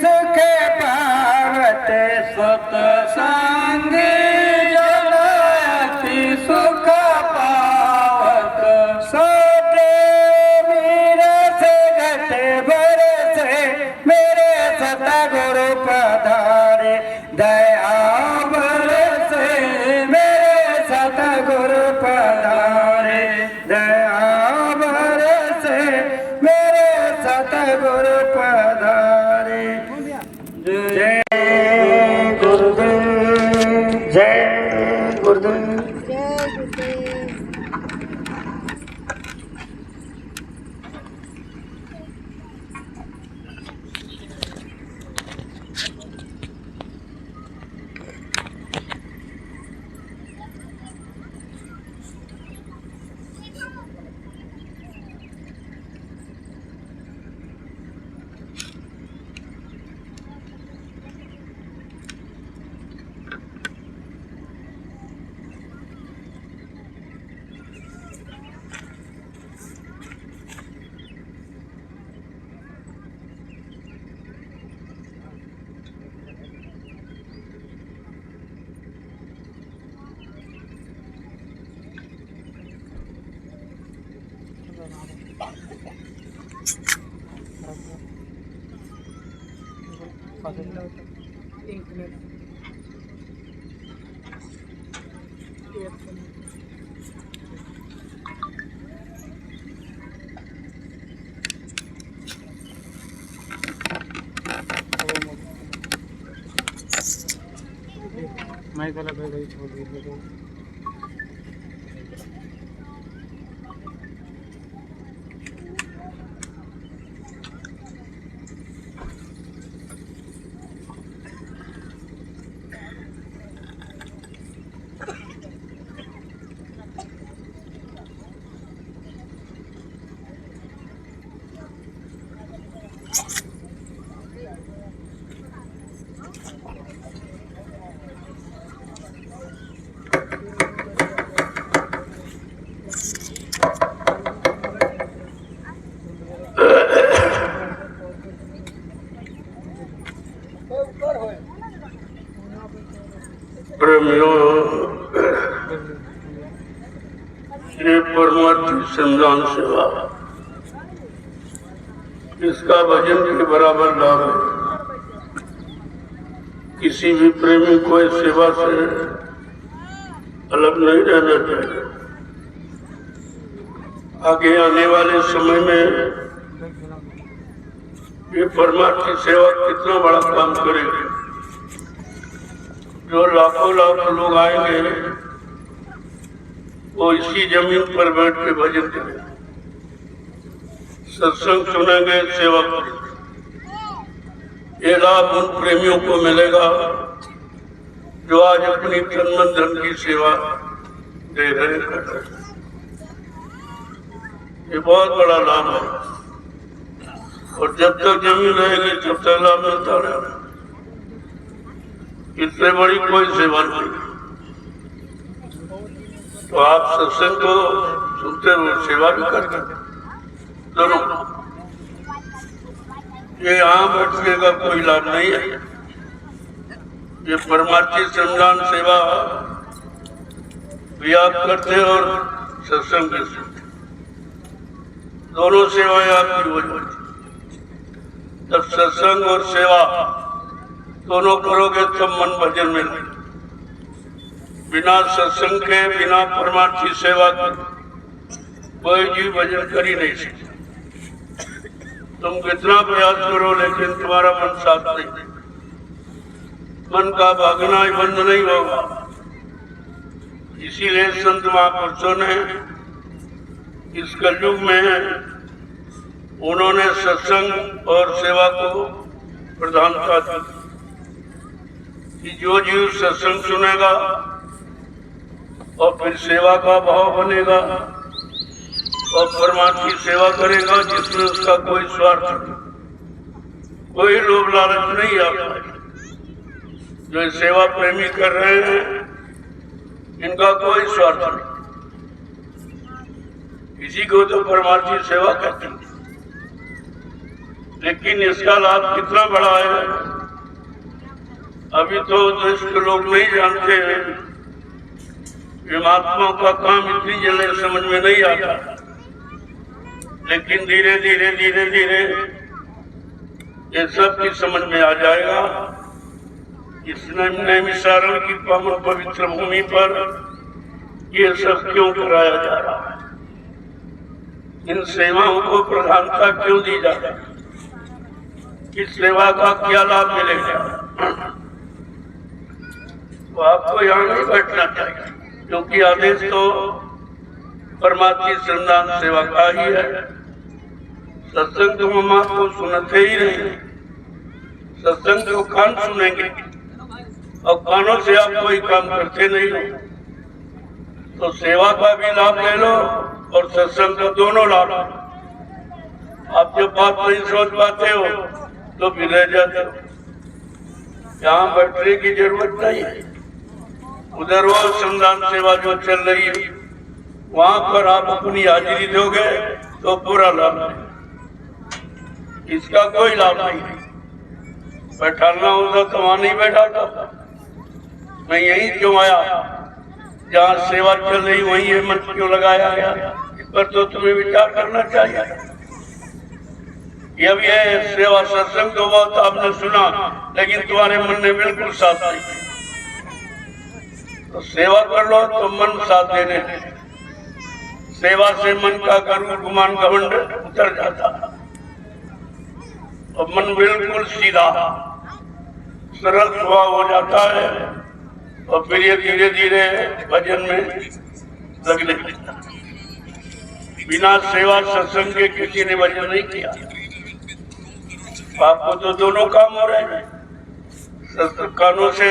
सुख पावत सत्संगी जन अति सुख पावत सोते मेरे से घटे बरसे मेरे सतगुरु पधारे दया बरसे मेरे सतगुरु पधारे दया बरसे मेरे सतगुरु पधारे। जय गुरुदेव जय गुरुदेव। मैं गलत हो गई छोड़ दी तो प्रेमियों, श्री परमार्थी श्रमदान सेवा इसका भजन के बराबर लाभ है। किसी भी प्रेमी को इस सेवा से अलग नहीं रहना चाहिए। आगे आने वाले समय में ये परमार्थी सेवा कितना बड़ा काम करेगी। जो लाखों लाख लोग आएंगे वो इसी जमीन पर बैठ के भजन करेंगे, सत्संग सुनेंगे, सेवा करेंगे। ये लाभ उन प्रेमियों को मिलेगा जो आज अपनी तन मन धन की सेवा दे रहे हैं। ये बहुत बड़ा लाभ है और जब तक जमीन रहेगी तब तक लाभ मिलता रहेगा। इससे बड़ी कोई सेवा नहीं। तो आप सत्संग को सुनते हुए सेवा भी करते दोनों। ये यहाँ बैठने का कोई लाभ नहीं है। ये परमार्थी श्रमदान सेवा भी आप करते और सत्संग भी सुनते, दोनों सेवाएं आपकी हो जाती। जब सत्संग और सेवा दोनों करोगे तब मन भजन में लगे। बिना सत्संग के, बिना परमार्थी सेवा के कोई जीव भजन कर ही नहीं सकता। तुम कितना प्रयास करो लेकिन तुम्हारा मन साथ नहीं, मन का भागना ही बंद नहीं होगा। इसीलिए संत महापुरुषों ने इस कलयुग में उन्होंने सत्संग और सेवा को प्रधानता दी कि जो जीव सत्संग सुनेगा और फिर सेवा का भाव बनेगा और परमार्थी सेवा करेगा जिसमें उसका कोई स्वार्थ नहीं, कोई लोभ लालच नहीं आता। जो सेवा प्रेमी कर रहे हैं इनका कोई स्वार्थ नहीं। इसी को तो परमार्थी सेवा कहते हैं। लेकिन इसका लाभ कितना बड़ा है अभी तो देश के लोग नहीं जानते हैं। ये महात्माओं का काम इतनी जल्दी समझ में नहीं आता, लेकिन धीरे धीरे धीरे धीरे ये सब की समझ में आ जाएगा। इस नैमिषारण्य की पावन पवित्र भूमि पर ये सब क्यों कराया जा रहा है, इन सेवाओं को प्रधानता क्यों दी जा रही है, इस सेवा का क्या लाभ मिलेगा। तो आपको यहाँ नहीं बैठना चाहिए, क्योंकि आदेश तो परमात्मा श्रमदान सेवा का ही है। सत्संग तो हम आपको सुनते ही नहीं, सत्संग को कान सुनेंगे और कानों से आप कोई काम करते नहीं हो। तो सेवा का भी लाभ ले लो और सत्संग का दोनों लाभ। आप जब बात नहीं सोच पाते हो तो भी रह जाते हो। यहाँ बैठने की जरूरत नहीं है। उधर वो श्रमदान सेवा जो चल रही है वहां पर आप अपनी हाजिरी दोगे तो पूरा लाभ है, इसका कोई लाभ नहीं। बैठाना होता तो वहां नहीं बैठाता। मैं यही क्यों आया, जहाँ सेवा चल रही वहीं ये मंच क्यों लगाया गया, इस पर तो तुम्हें विचार करना चाहिए। ये सेवा सत्संग तो बहुत आपने सुना, लेकिन तुम्हारे मन ने बिल्कुल साथ नहीं। तो सेवा कर लो तो मन साथ देने, सेवा से मन का गर्व गुमान घमंड उतर जाता और मन बिल्कुल सीधा सरल स्वभाव हो जाता है और फिर ये धीरे धीरे भजन में लगने लगता। बिना सेवा सत्संग के किसी ने भजन नहीं किया। आपको तो दोनों काम हो रहे हैं, कानों से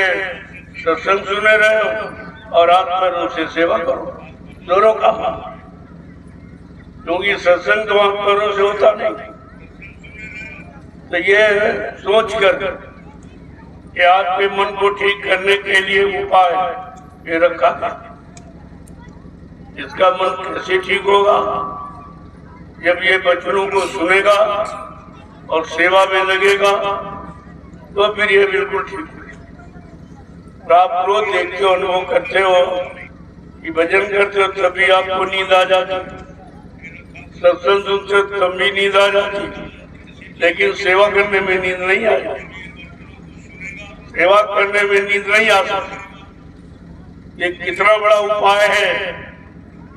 सत्संग सुने रहे हो और हाथ पैरों से सेवा करो, दोनों काम। क्योंकि सत्संग तो हाथ पैरों से होता नहीं। तो ये सोच कर कि आपके मन को ठीक करने के लिए उपाय ये रखा था। इसका मन कैसे ठीक होगा, जब ये बच्चों को सुनेगा और सेवा में लगेगा तो फिर ये बिल्कुल ठीक है। आप रोज देखते हो, अनुभव करते हो कि भजन करते हो तभी आपको नींद आ जाती, सत्संग सुनते तब भी नींद आ जाती, लेकिन सेवा करने में नींद नहीं आई। सेवा करने में नींद नहीं आ सकती। ये कितना बड़ा उपाय है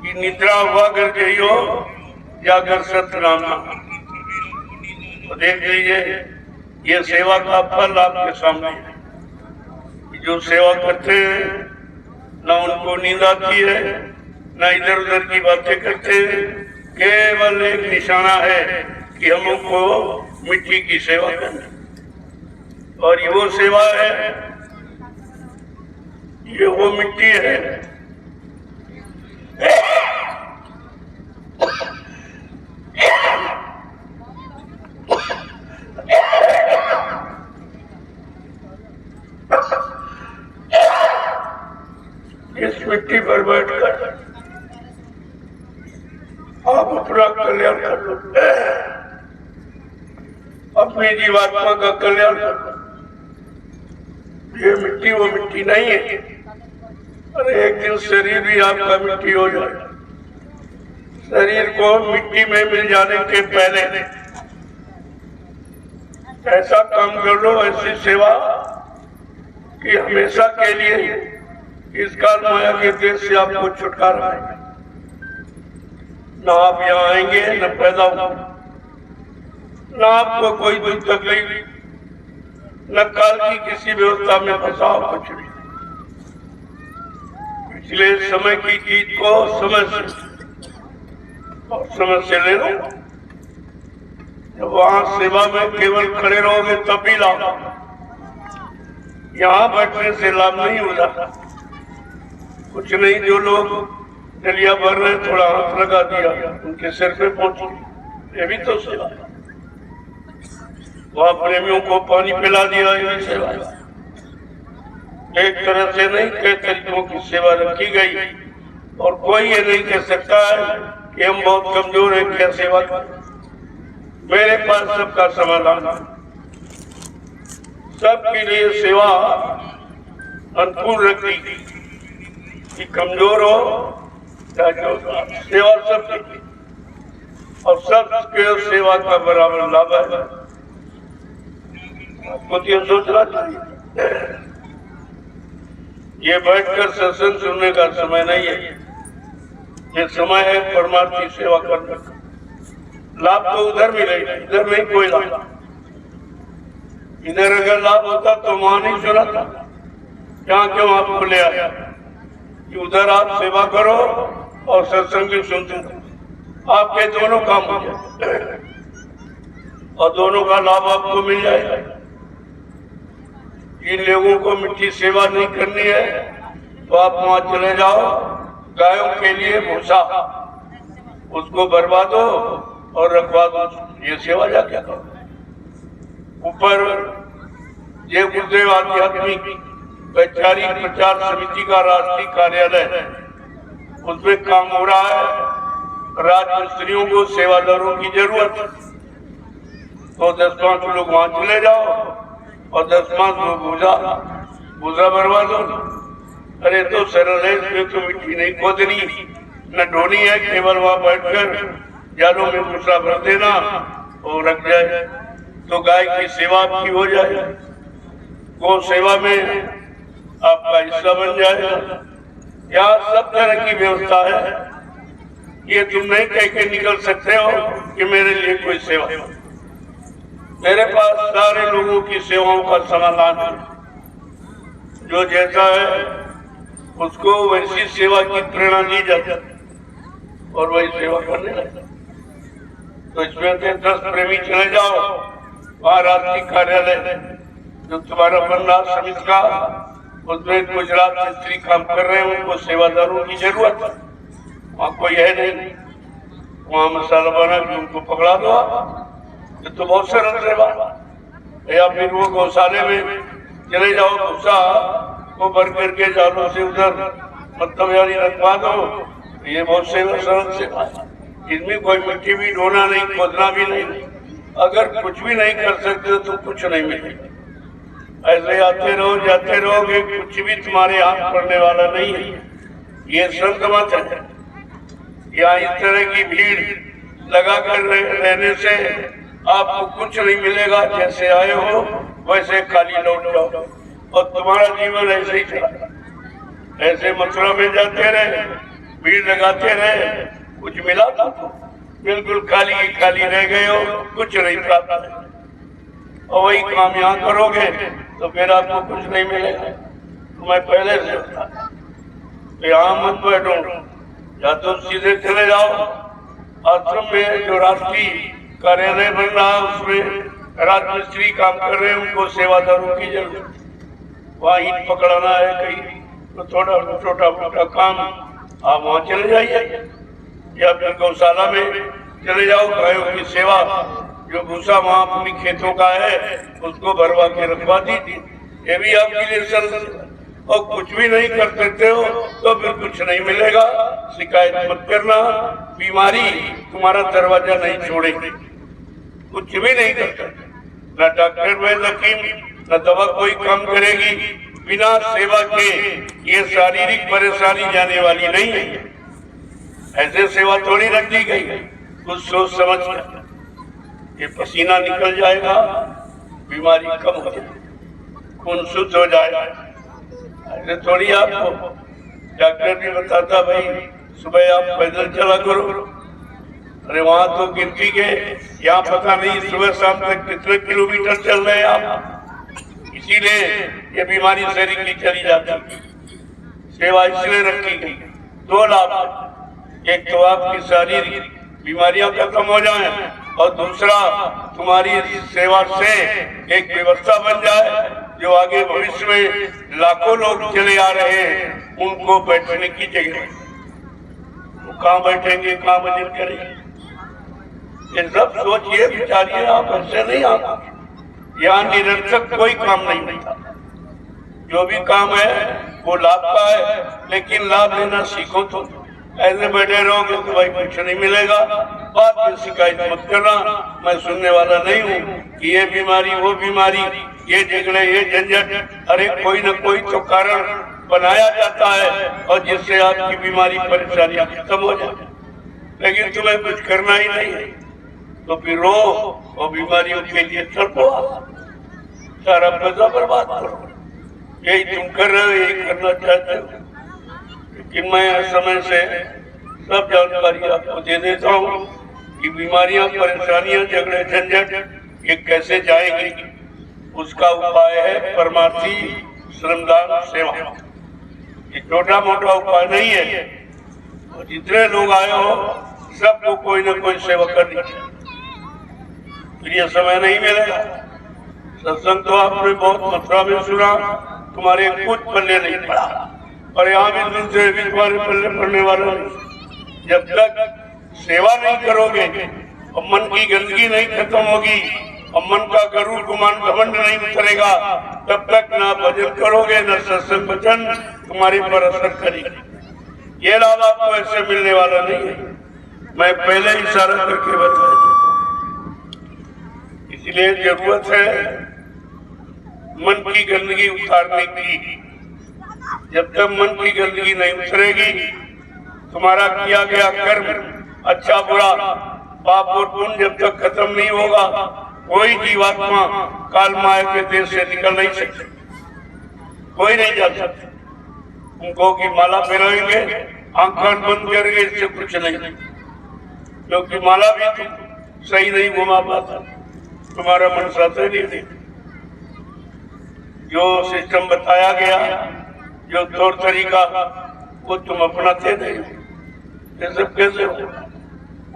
कि निद्रा हुआ करके ही हो जाकर सत्यनाम नाम। तो देख लीजिए ये सेवा का फल आपके सामने है। जो सेवा करते हैं न उनको नींद आती है, न इधर उधर की बातें करते हैं। केवल एक निशाना है कि हम उनको मिट्टी की सेवा करनी, और ये वो सेवा है, ये वो मिट्टी है। इस मिट्टी पर बैठकर आप अपना कल्याण कर लो, अपनी जीवात्मा का कल्याण कर लो। ये मिट्टी वो मिट्टी नहीं है। अरे एक दिन शरीर भी आपका मिट्टी हो जाए। शरीर को मिट्टी में मिल जाने के पहले ऐसा काम कर लो, ऐसी सेवा कि हमेशा के लिए इस काल माया के देश से आपको छुटकारा है। न आप यहाँ आएंगे न पैदा होंगे, न आपको कोई दुख तकलीफ, न काल की किसी व्यवस्था में फंसाव, कुछ भी। पिछले समय की चीज को समय से ले लो। जब वहां सेवा में केवल खड़े रहोगे तब भी लाभ, यहाँ बैठने से लाभ नहीं हो जाता। कुछ नहीं, जो लोग डलिया भर रहे थोड़ा हाथ लगा दिया, उनके सिर पे पहुंची, ये भी तो सेवा है। वहां प्रेमियों को पानी पिला दिया, ये भी सेवा है। एक तरह से नहीं, कई तरीकों की सेवा रखी गई, और कोई ये नहीं कह सकता है कि हम बहुत कमजोर हैं, क्या सेवा करें। मेरे पास सबका समाधान है। सबके लिए सेवा अनुकूल रखी कि कमजोर हो चाहे जो सेवा सबकी और सबके सेवा का बराबर लाभ है। आपको ये सोचना चाहिए। ये बैठकर सत्संग सुनने का समय नहीं है, ये समय है परमार्थी सेवा करने का। लाभ तो उधर मिलेगा, इधर नहीं कोई लाभ। इधर अगर लाभ होता तो वहां नहीं सुना था, यहाँ क्यों आपको ले आया कि उधर आप सेवा करो और सत्संग भी सुनते हो। आपके दोनों काम हो जाए और दोनों का लाभ आपको मिल जाएगा। जिन लोगों को मिट्टी सेवा नहीं करनी है तो आप वहां चले जाओ, गायों के लिए भूसा उसको बर्बा दो और रखवा दो, ये सेवा जाके करो। ऊपर ये गुरुदेव आध्यात्मिक वैचारिक प्रचार समिति का राष्ट्रीय कार्यालय उसमें काम हो रहा है। राजमिस्त्रियों को सेवादारों की जरूरत है तो 10-5 लोग वहां चले जाओ और 10-5 लोग भूसा भरवा दो। अरे तो सरल है, इसमें तो मिट्टी नहीं खोदनी न ढोनी है, केवल वहां बैठकर जालों में भूसा भर देना और रख जाए तो गाय की सेवा आपकी हो जाए, गौ सेवा में आपका हिस्सा बन जाएगा। यहाँ सब तरह की व्यवस्था है। ये तुम नहीं कह के निकल सकते हो कि मेरे लिए कोई सेवा। मेरे पास सारे लोगों की सेवाओं का समाधान है। जो जैसा है उसको वैसी सेवा की प्रेरणा दी जाती है और वही सेवा करने लगता। तो इसमें से 10 प्रेमी चले जाओ, वहाँ राष्ट्रीय कार्यालय जो तुम्हारा बन रहा समिति का, उसमें गुजरात मिस्त्री काम कर रहे हैं, उनको सेवादारों की जरूरत है। वहाँ कोई है नहीं, वहाँ मसाला बना के उनको पकड़ा दो। ये तो बहुत सरल सेवा। या फिर वो गौशाले में चले जाओ, भूसा को भर करके जालों से उधर मतलब यानी रखवा दो। ये बहुत सरल सेवा। इसमें कोई मिट्टी भी ढोना नहीं, खोदना भी नहीं। अगर कुछ भी नहीं कर सकते तो कुछ नहीं मिलेगा। ऐसे आते रहो जाते रहोगे, कुछ भी तुम्हारे हाथ पड़ने वाला नहीं है। ये संत मत है। यहाँ इस तरह की भीड़ लगा कर रहने से आपको कुछ नहीं मिलेगा। जैसे आए हो वैसे खाली लौट जाओ और तुम्हारा जीवन ऐसे ही चला। ऐसे मथुरा में जाते रहे, भीड़ लगाते रहे, कुछ मिला था बिल्कुल खाली खाली रह गए हो, कुछ नहीं प्राप्त है। और वही काम यहाँ करोगे तो फिर आपको कुछ नहीं मिलेगा। तो मैं पहले से बता, यहाँ मत बैठो, या तो सीधे चले जाओ आश्रम में जो राष्ट्रीय कार्यालय बन रहा है उसमें राजमिस्त्री काम कर रहे हैं, उनको सेवादारों की जरूरत। वहाँ ईंट पकड़ाना है कहीं तो थोड़ा छोटा मोटा काम आप वहाँ चले जाइए, या फिर गौशाला में चले जाओ। गायों की सेवा, जो भूसा वहाँ अपनी खेतों का है उसको भरवा के रखवा दीजिए, ये भी आपके लिए सरल। और कुछ भी नहीं कर सकते हो तो फिर कुछ नहीं मिलेगा। शिकायत मत करना, बीमारी तुम्हारा दरवाजा नहीं छोड़ेगी। कुछ भी नहीं कर सकते, न डॉक्टर वैद्य हकीम न दवा कोई काम करेगी। बिना सेवा के ये शारीरिक परेशानी जाने वाली नहीं है। ऐसे सेवा थोड़ी रख दी गई है, कुछ सोच समझ कर। ये पसीना निकल जाएगा, बीमारी कम हो जाएगी, खून शुद्ध हो जाएगा। ऐसे थोड़ी आपको डॉक्टर भी बताता भाई सुबह आप पैदल चला करो। अरे वहां तो गिनती के यहाँ पता नहीं सुबह शाम तक कितने किलोमीटर चल रहे हैं आप, इसीलिए ये बीमारी शरीर की चली जाती है। सेवा इसलिए रखी गई, 2 लाभ। एक तो आपकी शारीरिक बीमारियां खत्म हो जाए और दूसरा तुम्हारी सेवा से एक व्यवस्था बन जाए जो आगे भविष्य में लाखों लोग चले आ रहे हैं, उनको बैठने की जगह। वो कहाँ बैठेंगे, कहाँ भजन करेंगे, ये सब सोचिए विचारिए। आप ऐसे नहीं, आप यहाँ निरर्थक कोई काम नहीं होता। जो भी काम है वो लाभ का है, लेकिन लाभ लेना सीखो तो। ऐसे बैठे रहोगे तो भाई कुछ नहीं मिलेगा। बात में शिकायत मत करना, मैं सुनने वाला नहीं हूँ कि ये बीमारी वो बीमारी, ये झगड़े ये झंझट। अरे कोई न कोई तो कारण बनाया जाता है और जिससे आपकी बीमारी परेशानियां खत्म हो जाए, लेकिन तुम्हें कुछ करना ही नहीं है तो फिर रो और बीमारियों के लिए तड़पो, सारा पैसा बर्बाद करो। यही तुम कर रहे हो, यही करना चाहते हो। लेकिन मैं समय से सब जानकारी आपको दे देता हूँ कि बीमारियां परेशानियां झगड़े झंझट ये कैसे जाएंगी। उसका उपाय है परमार्थी श्रमदान सेवा। ये छोटा मोटा उपाय नहीं है। तो जितने लोग आए हो सबको कोई न कोई सेवा करनी चाहिए, फिर ये समय नहीं मिलेगा। सत्संग तो आपने बहुत मात्रा में सुना, तुम्हारे कुछ पल्ले नहीं पड़ा, और यहाँ भी तुमसे भी तुम्हारे पल्ले पड़ने वाला नहीं। जब तक सेवा नहीं करोगे और मन की गंदगी नहीं खत्म होगी और मन का गरुड़ गुमान घमंड नहीं उतरेगा, तब तक ना भजन करोगे न सत्संग वचन तुम्हारे पर असर करेगी। ये लाभ आपको ऐसे मिलने वाला नहीं है, मैं पहले इशारा करके बताया। इसलिए जरूरत है मन की गंदगी उतारने की। जब तक मन की गंदगी नहीं उतरेगी, तुम्हारा किया गया कर्म अच्छा बुरा पाप और पुण्य जब तक खत्म नहीं होगा, कोई जीवात्मा काल माया के देश से निकल नहीं सकती, कोई नहीं जा सकता। उनको की माला पहनाएंगे, आंखें बंद करेंगे, इससे कुछ नहीं, क्योंकि माला भी तुम सही नहीं घुमा पाता, तुम्हारा मन साथ नहीं। जो सिस्टम बताया गया, जो तौर तरीका, वो तुम अपनाते नहीं, ये सब कैसे हो?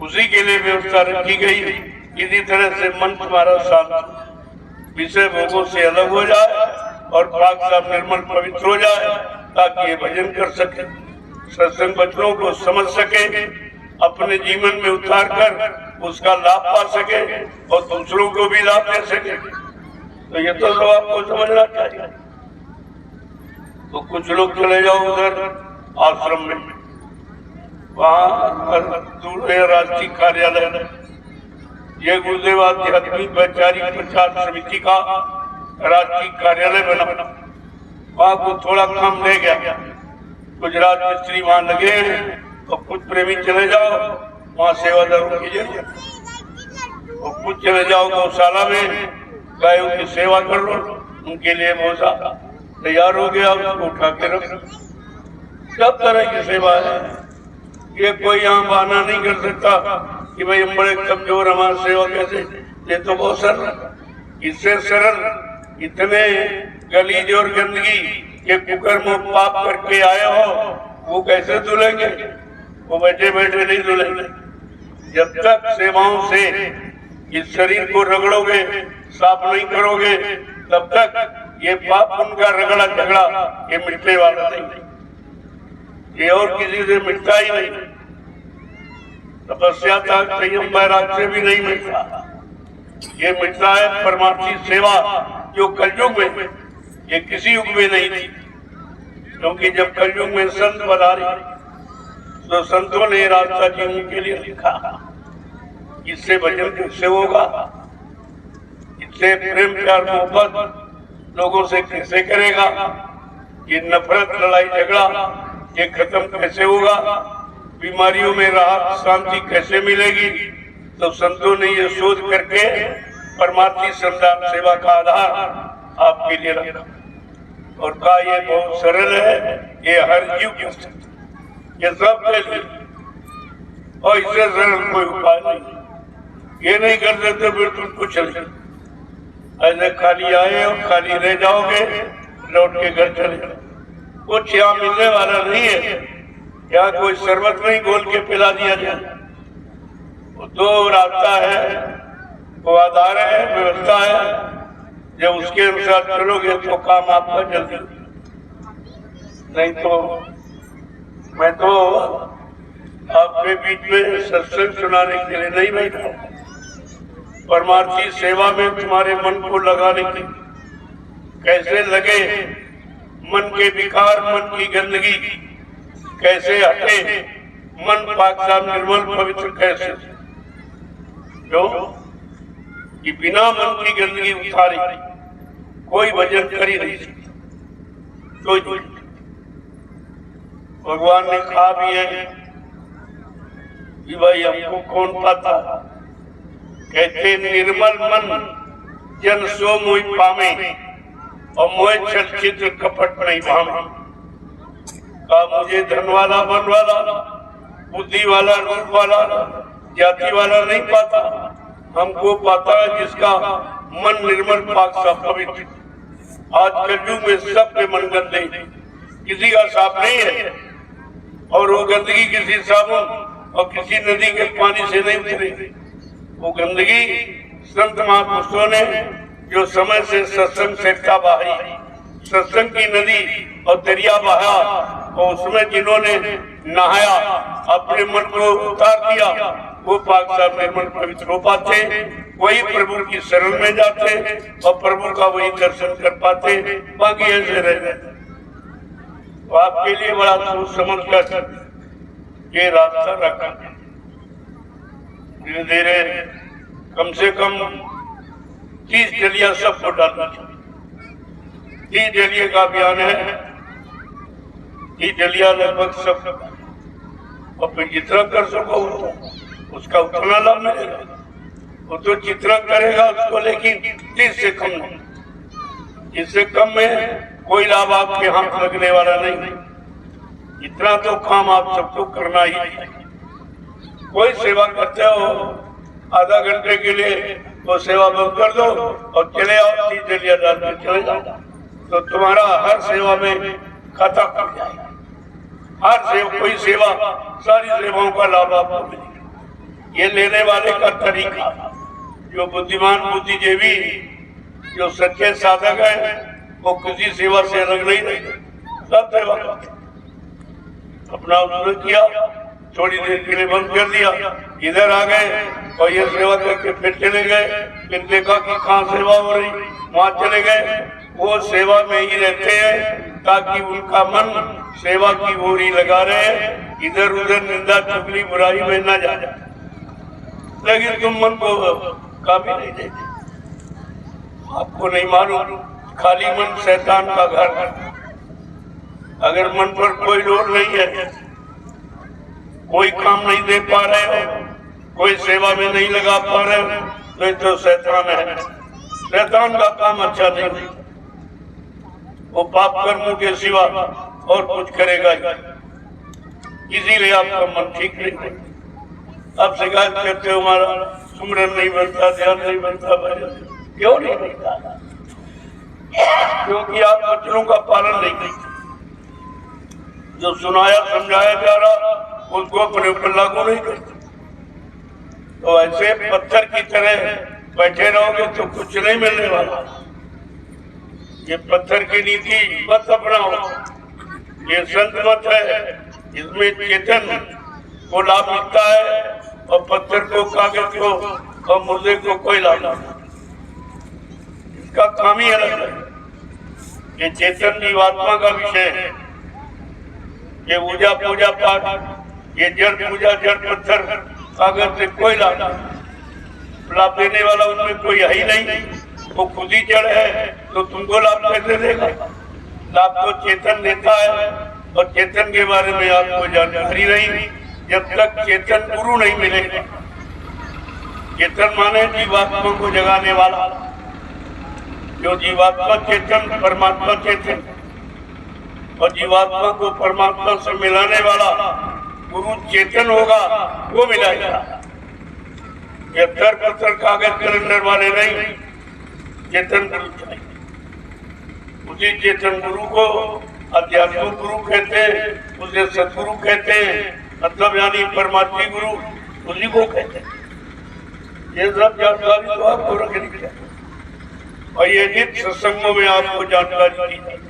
उसी के लिए व्यवस्था रखी गई। इसी तरह से मन तुम्हारा शांत विषय भोगों से अलग हो जाए और पाक साफ निर्मल पवित्र हो जाए, ताकि ये भजन कर सके, सत्संग वचनों को समझ सके, अपने जीवन में उतार कर उसका लाभ पा सके और दूसरों को भी लाभ दे सके। तो ये तो सब आपको समझना चाहिए। तो कुछ लोग चले जाओ उधर आश्रम में, वहाँ दूर है राष्ट्रीय कार्यालय, ये गुरुदेव आध्यात्मिक वैचारिक प्रचार समिति का राष्ट्रीय कार्यालय बना। वहाँ को थोड़ा काम ले गया, गुजरात मिस्त्री वहाँ लगे हैं, और कुछ प्रेमी चले जाओ वहाँ सेवादारों की जरूरत, और कुछ चले जाओ गौशाला में गायों की सेवा कर लो, उनके लिए भोसा तैयार हो गया, उसको उठा के रख। सब तरह की सेवा है। ये कोई यहाँ बहाना नहीं कर सकता कि भाई हम बड़े कमजोर, हमारी सेवा कैसे। ये तो बहुत सरल, इससे सरल इतने गलीज और गंदगी के कुकर्म पाप करके आए हो, वो कैसे धुलेंगे? वो बैठे बैठे नहीं धुलेंगे। जब तक सेवाओं से इस शरीर को रगड़ोगे, साफ नहीं करोगे, तब तक ये पाप उनका रगड़ा झगड़ा ये मिटने वाला नहीं, ये और किसी से मिटता ही नहीं। तपस्या का संयम वैराग से भी नहीं मिटता, ये मिटता है परमार्थी सेवा, जो कलयुग में, ये किसी युग में नहीं थी। क्योंकि जब कलयुग में संत पधारे तो संतों ने रास्ता जीवन के लिए लिखा, इससे भजन कैसे होगा, इससे प्रेम प्यार मोहब्बत लोगों से कैसे करेगा, ये नफरत लड़ाई झगड़ा ये खत्म कैसे होगा, बीमारियों में राहत शांति कैसे मिलेगी। तो संतों ने ये शोध करके परमार्थी श्रमदान सेवा का आधार आपके लिए रखा और कहा ये बहुत सरल है, ये हर जीव कर सकता, ये सब के लिए, और इससे सरल कोई उपाय नहीं। ये नहीं कर सकते फिर तुम कुछ नहीं, ऐसे खाली आए और खाली रह जाओगे, लौट के घर चले जाओ। कुछ यहाँ मिलने वाला नहीं है, यहाँ कोई शरबत नहीं घोल के पिला दिया जाए। दो रास्ता है, वो आधार है, व्यवस्था है, जब उसके अनुसार चलोगे तो काम आपका जल्दी, नहीं तो मैं तो आपके बीच में सत्संग सुनाने के लिए नहीं बैठा, परमार्थी सेवा में तुम्हारे मन को लगाने की, कैसे लगे मन के विकार, मन की गंदगी कैसे हटे, मन पाक साफ निर्मल पवित्र कैसे? क्यों कि बिना मन की गंदगी उतारे कोई भजन कर ही नहीं सकता। कोई भगवान ने कहा भी है कि भाई हमको कौन पाता? कहते निर्मल मन जन सो मोहि पामे और मोह छल चित्र कपट नहीं भामे। कहा मुझे धन वाला, मन वाला, बुद्धि वाला, रूप वाला, जाति वाला नहीं पाता। हमको पाता है जिसका मन निर्मल पाक सा पवित्र। आज कलयुग में सबके मन गंदे, किसी का साफ नहीं है, और वो गंदगी किसी साबुन और किसी नदी के पानी से नहीं उतरेगी। वो गंदगी संत महापुरुषों ने जो समय से सत्संग से बहाई, सत्संग की नदी और दरिया बहाया, और उसमें जिन्होंने नहाया, अपने मन को उतार दिया, वो पाक साफ निर्मल पवित्र हो पाते, वही प्रभु की शरण में जाते और प्रभु का वही दर्शन कर पाते। बाकी ऐसे रह गए। तो आपके लिए बड़ा सोच समझ कर ये रास्ता रखा। धीरे धीरे कम से कम 30 डलिया सबको डालना चाहिए। 30 डलिया का अभियान है। 30 डलिया लगभग सब, और फिर जितना कर सको उसका उतना लाभ मिलेगा। वो तो जितना करेगा उसको, लेकिन 30 से कम नहीं। इससे कम में कोई लाभ आपके हाथ लगने वाला नहीं। इतना तो काम आप सबको करना ही है। कोई सेवा करते हो आधा घंटे के लिए, तो सेवा बंद कर दो और चले आओ 30 डलिया डाल के चले जाओ, तो तुम्हारा हर सेवा में खाता कट जाएगा। हर सेवा, कोई सेवा, सारी सेवाओं का लाभ आपको मिलेगा। ये लेने वाले का तरीका, जो बुद्धिमान बुद्धिजीवी, जो सच्चे साधक है, वो किसी सेवा से अलग नहीं रहते, सब सेवा करते। अपना उसने किया, थोड़ी देर के लिए बंद कर दिया, इधर आ गए और ये सेवा करके फिर चले गए। फिर देखा कि कहाँ सेवा हो रही, वहां चले गए। वो सेवा में ही रहते हैं ताकि उनका मन सेवा की ओर ही लगा रहे, इधर उधर निंदा चुगली बुराई में न जाए। लेकिन तुम मन को काबू नहीं देते। आपको नहीं मालूम, खाली मन शैतान का घर है। अगर मन पर कोई जोर नहीं है, कोई काम नहीं दे पा रहे हो, कोई सेवा में नहीं लगा पा रहे हो, तो ये तो शैतान है। शैतान का काम अच्छा नहीं, वो पाप कर्मों के सिवा और कुछ करेगा ही। इसीलिए आपका मन ठीक नहीं। आप शिकायत करते हो हमारा सुमरन नहीं बनता, ध्यान नहीं बनता। क्यों नहीं बनता? क्योंकि आप वचनों का पालन नहीं करते। जो सुनाया समझाया जा रहा उसको अपने ऊपर लागू नहीं करते। तो ऐसे पत्थर की तरह बैठे रहोगे तो कुछ नहीं मिलने वाला। ये पत्थर की नीति मत अपनाओ। ये संत मत है, इसमें चेतन को लाभ मिलता है और पत्थर को, कागज को और मुर्दे को कोई लाभ नहीं। इसका काम ही अलग है। ये चेतन जीवात्मा का विषय है। ये पूजा पूजा पाठ, ये जड़ पूजा, जड़ पत्थर, कागज से कोई लाभ नहीं। लाभ देने वाला उनमें कोई है ही नहीं। वो खुद ही जड़ है, तो तुमको लाभ कैसे देगा? लाभ तो चेतन देता है, और चेतन के बारे में आपको जानकारी नहीं जब तक चेतन गुरु नहीं मिलेगा। चेतन माने जीवात्मा को जगाने वाला। जो जीवात्मा चेतन, परमात्मा चेतन, और जीवात्मा को परमात्मा से मिलाने वाला गुरु चेतन होगा, वो मिलाएगा। ये दर पत्थर कागज कैलेंडर वाले नहीं, चेतन गुरु चाहिए। उसी चेतन गुरु को आध्यात्मिक गुरु कहते हैं, उसे सदगुरु कहते हैं, मतलब यानी परमात्मा गुरु उसी को कहते हैं। ये सब जानकारी तो आपको रखनी चाहिए, और ये नित्य सत्संगों में आपको जानकारी दी जाती।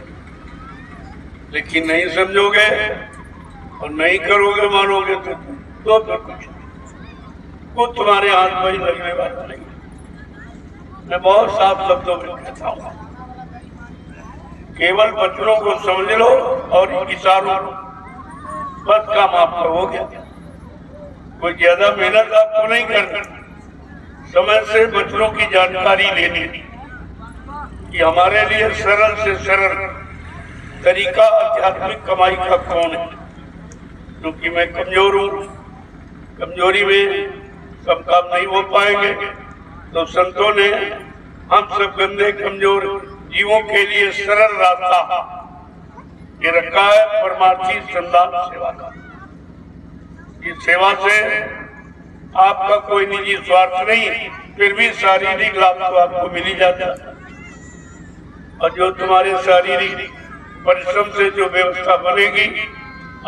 लेकिन नहीं समझोगे और नहीं करोगे, मानोगे तो कुछ तुम्हारे हाथ में ही लगने वाला नहीं। मैं बहुत साफ शब्दों में कहता हूँ, केवल वचनों को समझ लो और इशारों बस काम आपका हो गया। कोई ज्यादा मेहनत आपको नहीं करनी, समय से बच्चों की जानकारी लेनी कि हमारे लिए सरल से सरल तरीका आध्यात्मिक कमाई का कौन है। क्योंकि मैं कमजोर हूँ, कमजोरी में सब काम नहीं हो पाएंगे, तो संतों ने हम सब गंदे कमजोर जीवों के लिए सरल रास्ता ये रखा है, परमार्थी संदान सेवा का। इस सेवा से आपका कोई निजी स्वार्थ नहीं, फिर भी शारीरिक लाभ तो आपको मिल ही जाता है। और जो तुम्हारे शारीरिक परिश्रम से जो व्यवस्था बनेगी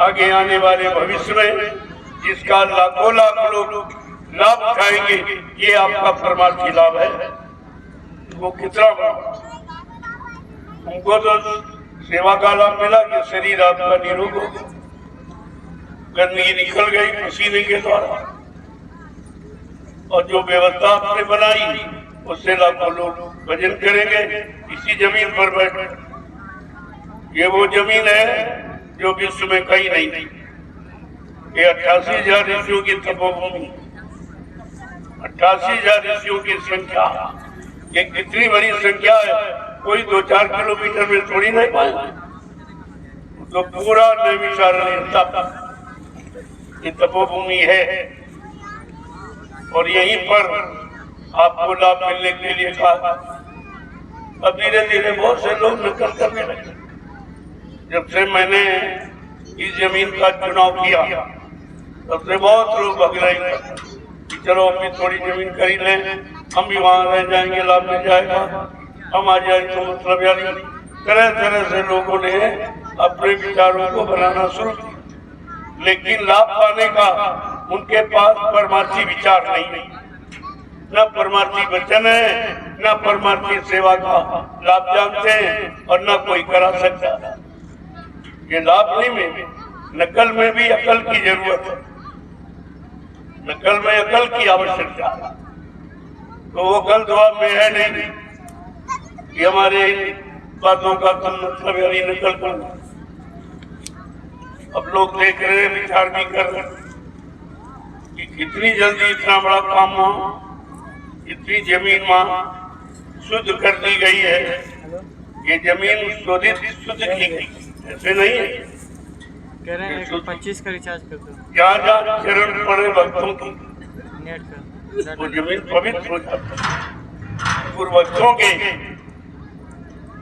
आगे आने वाले भविष्य में, जिसका लाखों लाख लोग लाभ उठाएंगे, ये आपका परमार्थी लाभ है। वो कितना बड़ा, उनको तो सेवा का लाभ मिला कि शरीर आपका निरोग हो, गंदगी निकल गई पसीने के द्वारा, और जो व्यवस्था आपने बनाई उससे लाखों लोग भजन करेंगे इसी जमीन पर बैठ। ये वो जमीन है जो विश्व में कहीं नहीं। ये 88,000 ऋषियों की तपोभूमि, 88,000 ऋषियों की संख्या, ये कितनी बड़ी संख्या है, कोई 2-4 किलोमीटर में थोड़ी नहीं पाएंगे। तो पूरा नैमिषारण्य ये तपोभूमि है, और यहीं पर आपको लाभ मिलने के लिए कहा। अब धीरे धीरे बहुत से लोग निकल करने लगे। जब से मैंने इस जमीन का चुनाव किया तब से बहुत लोग भग रहे कि चलो अपनी थोड़ी जमीन खरीद लें, हम भी वहां रह जाएंगे, लाभ मिल जाएगा, हम आ जाएंगे। तो मतलब यानी तरह तरह से लोगों ने अपने विचारों को बनाना शुरू किया, लेकिन लाभ पाने का उनके पास परमार्थी विचार नहीं, न परमार्थी वचन है, न परमार्थी सेवा का लाभ जानते हैं, और न कोई करा सकता। ये लाभ नहीं में, नकल में भी अकल की जरूरत है, नकल में अकल की आवश्यकता है। तो वो अकल जवाब में है नहीं कि हमारे बातों का तुम मतलब यानी नकल करना। अब लोग देख रहे हैं, विचार भी कर रहे हैं कि कितनी जल्दी इतना बड़ा काम हो, इतनी जमीन वहां शुद्ध कर दी गई है। ये जमीन शोधित शुद्ध की गई, ऐसे नहीं है। कह रहे हैं 25 का रिचार्ज कर दो, जहाँ जहाँ चरण पड़े भक्तों की नेट का, वो जमीन पवित्र हो जाती है पूर्वजों के।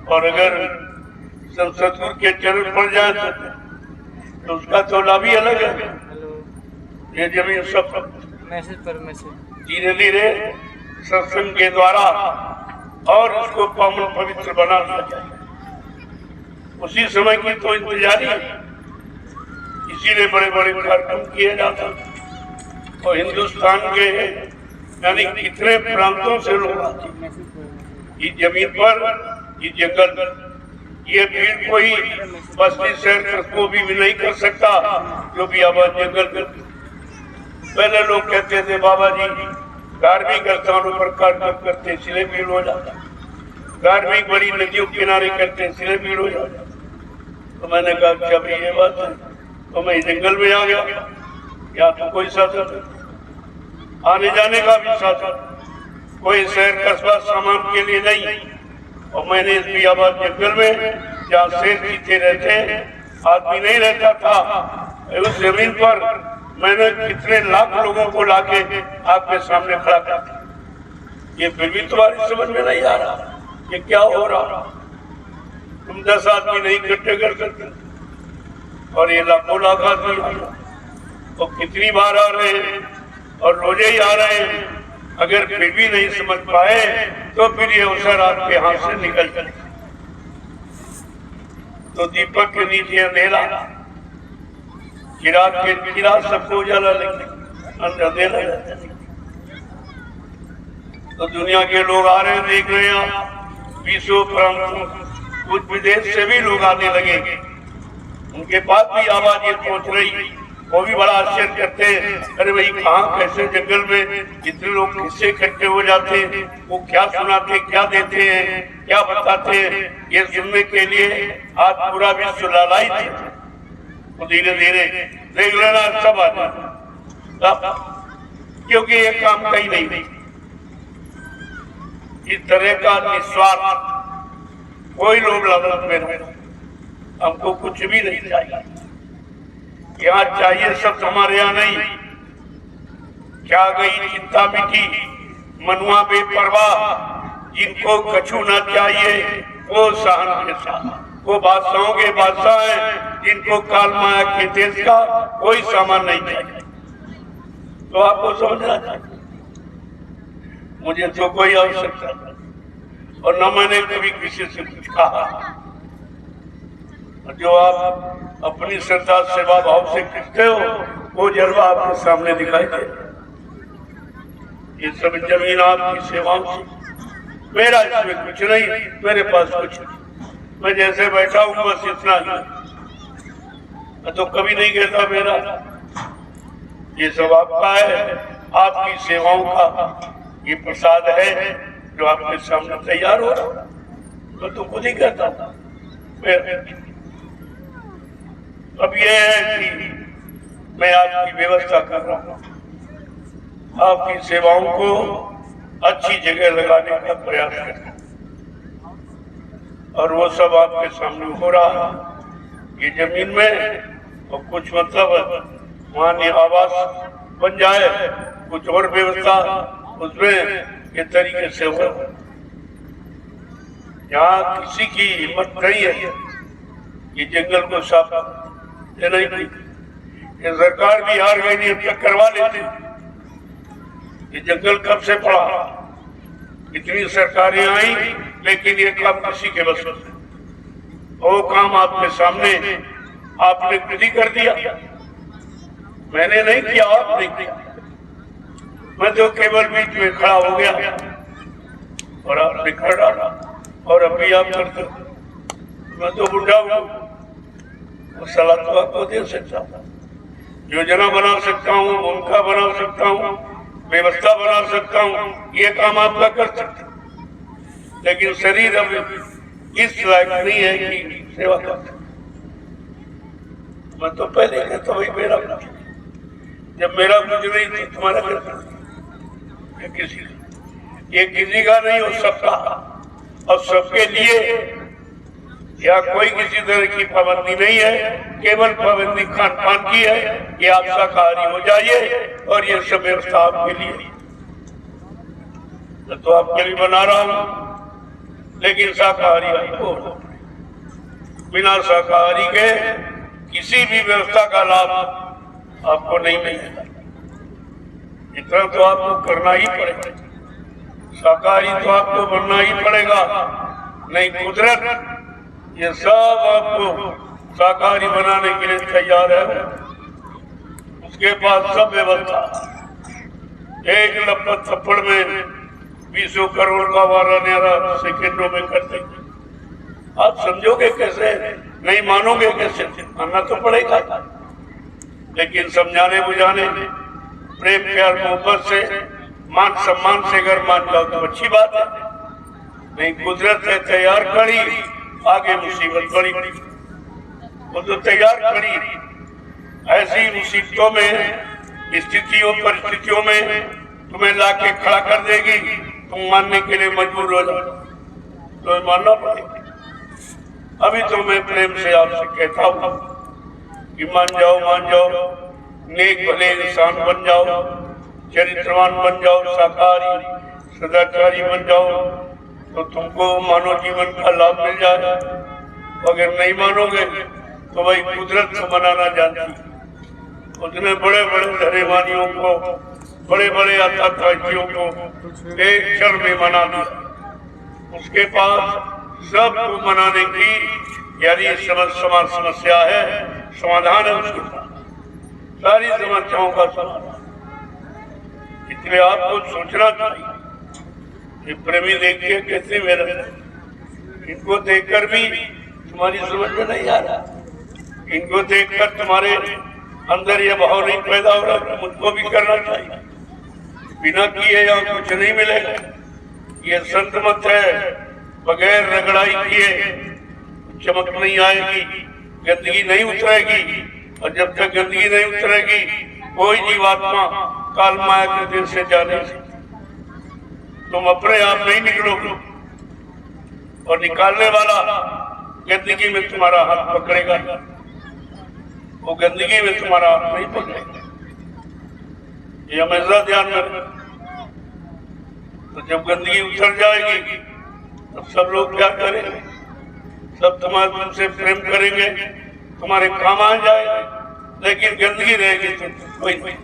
और अगर सतगुरु के चरण पड़ जाए तो उसका तो लाभ ही अलग है। हेलो, ये जमीन सब मैसेज पर मैसेज, धीरे धीरे सत्संग के द्वारा और उसको पावन पवित्र बना दिया जाए। उसी समय की तो इंतजारी है, इसीलिए बड़े बड़े कार्यक्रम किए जाते हैं। और हिंदुस्तान के यानी कितने प्रांतों से लोग आते हैं इस जमीन पर, ये जंगल, ये भीड़ कोई बस्ती शहर को भी नहीं कर सकता जो भी आवाज जंगल। पहले लोग कहते थे बाबा जी धार्मिक स्थानों पर कार्यक्रम करते इसलिए भीड़ हो जाता, धार्मिक बड़ी नदियों किनारे करते इसलिए भीड़ हो जाता। तो मैंने कहा अच्छा भाई ये बात है, तो मैं जंगल में आ गया, यहाँ तो कोई साधन आने जाने का भी साधन, कोई शहर कस्बा सामान के लिए नहीं। और मैंने इस बियाबाद जंगल में जहाँ शेर चीते रहते आदमी नहीं रहता था, उस जमीन पर मैंने कितने लाख लोगों को लाके आपके सामने खड़ा कर दिया। ये फिर भी तुम्हारी समझ में नहीं आ रहा ये क्या हो रहा। तुम 10 आदमी नहीं इकट्ठे कर सकते, और ये लाखों लाख आदमी तो कितनी बार आ रहे हैं और रोजे ही आ रहे हैं। अगर फिर भी नहीं समझ पाए तो फिर ये अवसर आपके हाथ से निकल जाए। तो दीपक के नीचे अंधेरा, चिराग के चिराग सबको उजाला लेकिन अंधेरा रहता है। तो दुनिया के लोग आ रहे हैं, देख रहे हैं आप, विश्व प्रांतों कुछ विदेश से भी लोग आने लगे, उनके पास भी आवाज ये पहुंच रही। वो भी बड़ा आश्चर्य करते हैं, अरे भाई कहाँ कैसे जंगल में इतने लोग किससे इकट्ठे हो जाते हैं, वो क्या सुनाते क्या देते हैं, क्या बताते हैं, ये सुनने के लिए आज पूरा विश्व लालायित है। तो धीरे धीरे देख लेना सब आ जाए। क्योंकि ये काम कहीं नहीं। इस तरह का निस्वार्थ कोई लोभ लालच में नहीं, हमको कुछ भी नहीं चाहिए। यहाँ चाहिए सब हमारे यहाँ नहीं। क्या गई चिंता मिटी, मनुआ बेपरवाह, जिनको कछु न चाहिए वो सहन के साथ, वो बादशाहों के बादशाह हैं जिनको काल माया के देश का कोई सामान नहीं चाहिए। तो आपको समझना चाहिए, मुझे तो कोई आवश्यकता नहीं और न मैंने कभी किसी से कुछ कहा। जो आप अपनी श्रद्धा सेवा भाव से करते हो वो जज्बा आपके सामने दिखाई दे। ये सब जमीन आपकी सेवाओं से, मेरा इसमें कुछ नहीं, मेरे पास कुछ नहीं। मैं जैसे बैठा हूँ बस इतना ही, मैं तो कभी नहीं कहता मेरा। ये सब आपका है, आपकी सेवाओं का ये प्रसाद है जो आपके सामने तैयार हो रहा। मैं तो खुद ही कहता हूँ। अब ये है कि मैं आपकी व्यवस्था कर रहा हूँ, आपकी सेवाओं को अच्छी जगह लगाने का प्रयास करता हूँ और वो सब आपके सामने हो रहा है। ये जमीन में और कुछ मतलब मान्य आवास बन जाए, कुछ और व्यवस्था उसमें ये तरीके से हो। यहाँ किसी की हिम्मत नहीं है ये जंगल को साफ नहीं की। ये सरकार भी हार गई, नहीं अब तक करवा लेते। ये जंगल कब से पड़ा, इतनी सरकारें आई लेकिन ये काम किसी के बस में। वो काम आपके सामने आपने खुद ही कर दिया, मैंने नहीं किया, आपने किया। मैं तो केवल बीच में खड़ा हो गया और आपने कर डाला और अभी आप करते। मैं तो बुढ़ा हूँ, सलाह तो आपको दे सकता हूँ, योजना बना सकता हूँ, भूमिका बना सकता हूँ, व्यवस्था बना सकता हूँ, ये काम आपका कर सकता हूँ। लेकिन शरीर अब इस लायक नहीं है कि सेवा कर सकता। मैं तो पहले कहता भाई मेरा कुछ, जब मेरा कुछ नहीं तो तुम्हारा क्या ये किसी का नहीं हो सकता। और सबके लिए या कोई किसी तरह की पाबंदी नहीं है, केवल पाबंदी खान पान की है कि आप शाकाहारी हो जाइए और ये सब व्यवस्था आपके लिए तो आपके लिए बना रहा हूं। लेकिन शाकाहारी आपको, बिना शाकाहारी के किसी भी व्यवस्था का लाभ आपको नहीं मिलेगा। इतना तो आपको करना ही पड़ेगा, शाकाहारी तो आपको बनना ही पड़ेगा। नहीं कुदरत ये सब आपको शाकाहारी बनाने के लिए तैयार है। उसके बाद सब व्यवस्था एक लपट थप्पड़ में 20 करोड़ का वारा न्यारा सेकेंडों में कर देंगे। आप समझोगे कैसे, नहीं मानोगे कैसे? मानना तो पड़ेगा। लेकिन समझाने बुझाने प्रेम प्यार मोहब्बत से मान सम्मान से अगर मान जाओ तो अच्छी बात है। नहीं कुदरत है तैयार करी, आगे मुसीबत बड़ी, वो तो तैयार करी। ऐसी मुसीबतों में, स्थितियों परिस्थितियों में तुम्हें लाके खड़ा कर देगी, तुम मानने के लिए मजबूर हो जाओ तो मानना पड़ेगा। अभी तो मैं प्रेम से आपसे कहता हूँ कि मान जाओ, नेक भले इंसान बन जाओ, चरित्रवान बन जाओ, शाकाहारी सदाचारी बन जाओ तो तुमको मानव जीवन का लाभ मिल जाए। अगर नहीं मानोगे तो भाई कुदरत को मनाना जानती। उसने बड़े बड़े धरेवानियों को, बड़े बड़े आतंकवादियों को एक क्षण में मना दिया। उसके पास सबको मनाने की यानी समस्या है, समाधान है उसके पास, सारी समस्याओं का समाधान। इसलिए आपको सोचना चाहिए कि प्रेमी देख के कैसे मेरा, इनको देखकर भी तुम्हारी समझ में नहीं आ रहा, इनको देखकर तुम्हारे अंदर ये भाव नहीं पैदा हो रहा, मुझको भी करना चाहिए। बिना किए यहाँ कुछ नहीं मिलेगा। ये संत मत है, बगैर रगड़ाई किए चमक नहीं आएगी, गंदगी नहीं उतरेगी। और जब तक गंदगी नहीं उतरेगी कोई जीवात्मा काल माया के दिल से जा नहीं सकती। तुम अपने आप नहीं निकलोगे और निकालने वाला गंदगी में तुम्हारा हाथ पकड़ेगा, वो गंदगी में तुम्हारा हाथ नहीं पकड़ेगा। ये हमेशा ध्यान में रखना। तो जब गंदगी उतर जाएगी तब सब लोग क्या करेंगे? सब तुम्हारे तुमसे प्रेम करेंगे, तुम्हारे काम आ जाएंगे, लेकिन गंदगी रहेगी तो कोई नहीं।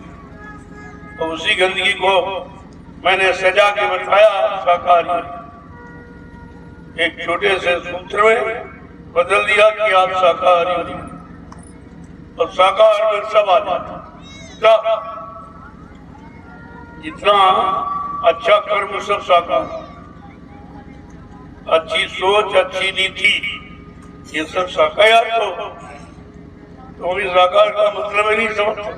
तो उसी गंदगी को मैंने सजा के बताया साकार एक छोटे से सूत्र में बदल दिया कि आप शाकाहारी हो, और शाकाहार में सब आ जाता। जितना अच्छा कर्म सब शाकाहार, अच्छी सोच, अच्छी नीति, ये सब शाकाहार। तो अभी शाकाहार का मतलब ही नहीं समझते।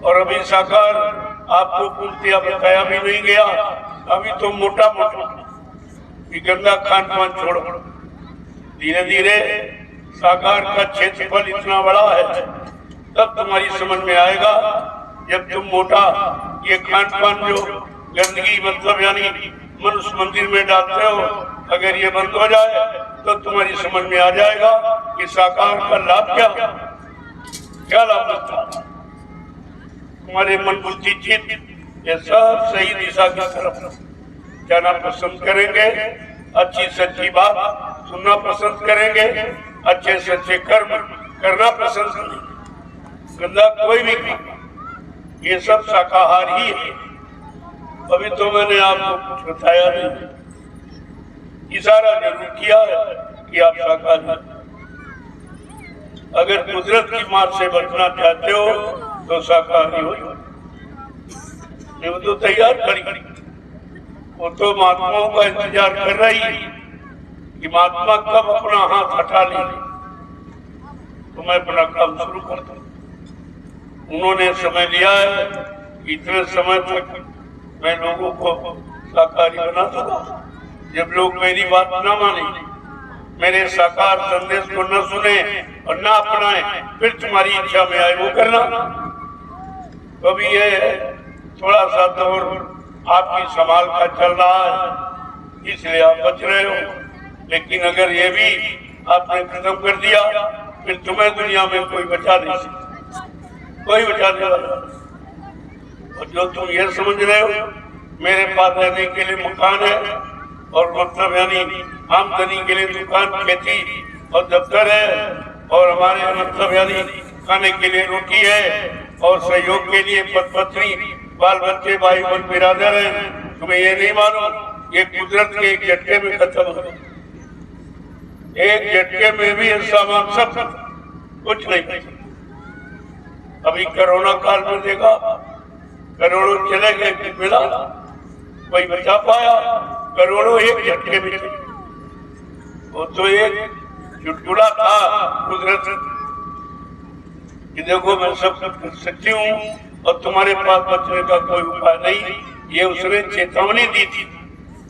और अभी शाकाहार आपको पूर्तिया बताया भी नहीं गया। अभी तो मोटा मोटा कि गंदा खान पान छोड़ो। धीरे धीरे शाकाहार का क्षेत्रफल इतना बड़ा है, तब तुम्हारी समझ में आएगा। जब तुम मोटा ये खान पान जो गंदगी मतलब यानी मनुष्य मंदिर में डालते हो, अगर ये बंद हो जाए तो तुम्हारी समझ में आ जाएगा कि शाकाहार का लाभ क्या लाभ होता है। तुम्हारे मन बुद्धि चित्त ये सब सही दिशा की तरफ जाना पसंद करेंगे। अच्छी सच्ची बात सुनना पसंद करेंगे, अच्छे सच्चे कर्म करना पसंद करेंगे। गंदा कोई भी काम, ये सब शाकाहार ही है। अभी तो मैंने आपको कुछ बताया नहीं, इशारा जरूर किया है कि आप शाकाहारी। अगर कुदरत की मार से बचना चाहते हो तो शाकाहारी हो। वो तो तैयार करी, वो तो महात्माओं का इंतजार कर रही कि महात्मा कब अपना हाथ हटा ले तो मैं अपना काम शुरू करता हूँ। उन्होंने समय लिया है, इतने समय तक मैं लोगों को शाकाहारी बना दूंगा। जब लोग मेरी बात न माने, मेरे साकार संदेश को न सुने और न अपनाए, फिर तुम्हारी इच्छा में आए वो करना। कभी ये थोड़ा सा दौर आपकी संभाल का चल रहा है, इसलिए आप बच रहे हो। लेकिन अगर ये भी आपने खत्म कर दिया, फिर तुम्हें दुनिया में कोई बचा नहीं सकता, कोई बचा नहीं वाला। और जो तुम ये समझ रहे हो मेरे पास रहने के लिए मकान है और मतलब यानी आमदनी के लिए दुकान, खेती और दफ्तर है, और हमारे मतलब यानी खाने के लिए रोटी है और सहयोग के लिए पत्नी, बाल बच्चे, भाई बहन, बिरादर है, तुम्हें ये नहीं मालूम ये कुदरत के एक झटके में खत्म हो। एक झटके में भी सामान सब कुछ नहीं। अभी कोरोना काल में देखा करोड़ों चले गए, मिला कोई बचा पाया? करोड़ों एक झटके में चले। वो तो एक चुटकुला था कुदरत कि देखो मैं सब कर सकती हूँ और तुम्हारे पास बचने का कोई उपाय नहीं। ये उसने चेतावनी दी थी,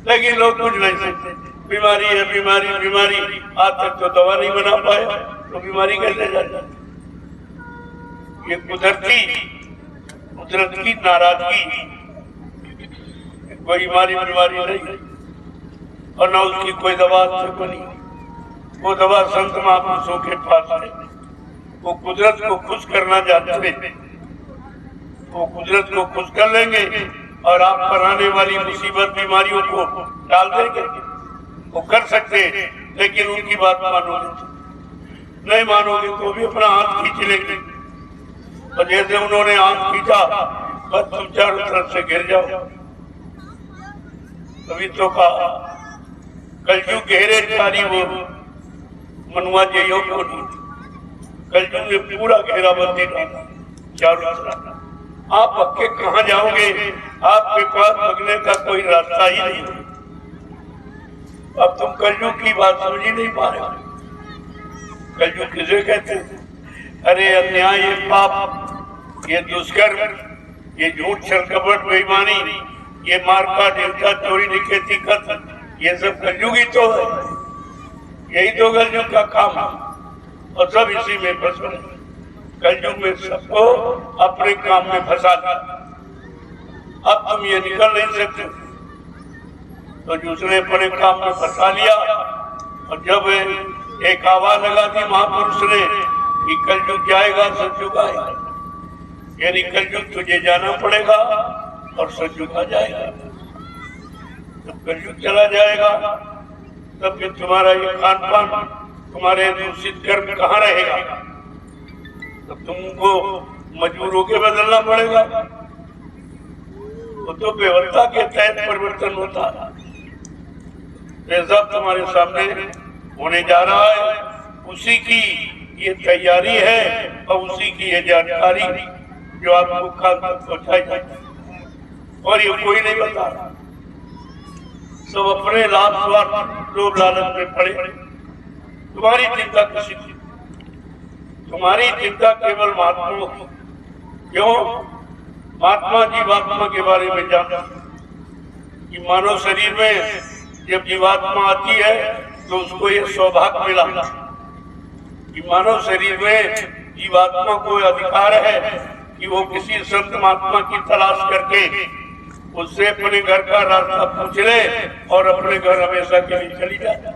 लेकिन लोग कुछ नहीं सकते। बीमारी है, बीमारी बीमारी, आज तक तो दवा नहीं बना पाए तो बीमारी कैसे जा जाए? ये कुदरत की नाराजगी। कोई बीमारी नहीं और न उसकी कोई दवा से बनी। वो दवा संत महापुरुषों के पास है। वो कुदरत को खुश करना चाहते थे, वो कुदरत को खुश कर लेंगे और आप पर आने वाली मुसीबत बीमारियों को डाल देंगे। वो कर सकते, लेकिन उनकी बात मानोगे नहीं, मानोगे तो भी अपना हाथ खींच लेंगे। और जैसे उन्होंने हाथ खींचा, बस तुम चारों तरफ से गिर जाओ। अभी तो कहा कलयुग घेरे चारी वो मनुआ जइयो को नहीं। कलयुग ने पूरा घेराबंदी डाला चारों तरफ। आप पक्के कहाँ जाओगे? आपके पास भगने का कोई रास्ता ही नहीं। अब तुम कलयुग की बात समझ ही नहीं पा रहे। कलयुग किसे कहते हैं? अरे अन्याय, ये पाप, ये दुष्कर्म, ये झूठ, छल, कपट, बेईमानी, ये मारकाट, हिंसा, चोरी, डकैती, कत्ल, ये सब कलयुग ही तो है। यही तो कलयुग का काम है और सब इसी में फंस गए। कलयुग में सबको अपने काम में फंसा दिया। अब तुम ये निकल नहीं सकते। तो जिसने अपने काम में फंसा लिया और जब एक आवाज लगा दी महापुरुष ने कि कलयुग जाएगा सतयुग आएगा, यानी कलयुग तुझे जाना पड़ेगा और सतयुग आ जाएगा। जब कलयुग चला जाएगा तब फिर तुम्हारा ये खान पान, तुम्हारे दूषित कर्म कहाँ रहेगा? तब तुमको मजबूर होकर बदलना पड़ेगा। वो तो व्यवस्था के तहत परिवर्तन होता है। जैसा तुम्हारे सामने होने जा रहा है, उसी की ये तैयारी है और उसी की ये जानकारी जो आपको काल तक पहुंचाई जाती, और ये कोई नहीं बता रहा। सब अपने लाभ स्वार्थ लोभ लालच में पड़े। तुम्हारी चिंता किसी की, तुम्हारी चिंता केवल महात्मा की। क्यों? महात्मा जीवात्मा के बारे में जानता कि मानव शरीर में जब जीवात्मा आती है तो उसको ये सौभाग्य मिला कि मानव शरीर में जीवात्मा को अधिकार है कि वो किसी संत महात्मा की तलाश करके उससे अपने घर का रास्ता पूछ ले और अपने घर हमेशा के लिए चली जाए।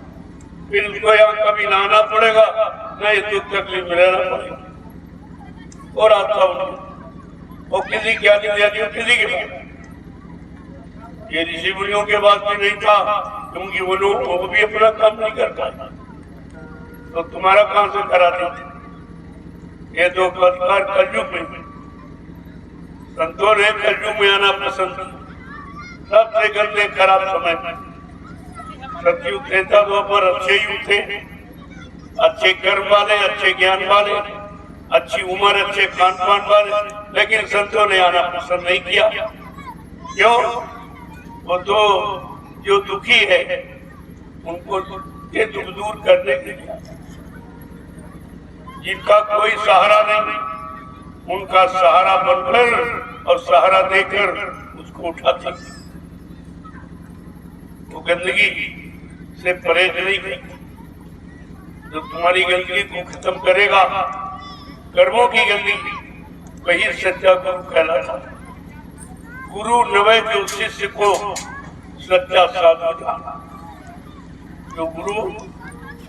फिर उसको यहाँ कभी ना आना पड़ेगा, न ये दुख तकलीफ में रहना पड़ेगा। और आता उनको वो किसी की आदि किसी के पास, ये ऋषि मुनियों के पास भी नहीं था, क्योंकि वो लोग वो भी अपना काम नहीं कर पाते, तो तुम्हारा कहां से करा देते? ये दो पदकार कलयुग में, संतों ने कलयुग में आना पसंद किया। सबसे गंदे खराब समय में सतयुग त्रेता द्वापर अच्छे युग थे, अच्छे कर्म वाले, अच्छे ज्ञान वाले, अच्छी उम्र, अच्छे खान पान वाले, लेकिन संतों ने आना पसंद नहीं किया। क्यों? वो तो जो दुखी है उनको ये दुख दूर करने के लिए, जिनका कोई सहारा नहीं, उनका सहारा बनकर और सहारा देकर उसको उठाते। वो गंदगी से परहेज नहीं करते। जो तुम्हारी गंदगी को खत्म करेगा, कर्मों की गंदगी, वही सच्चा गुरु कहलाता है। गुरु नवे जो शिष्य को सच्चा साधु जाना। जो गुरु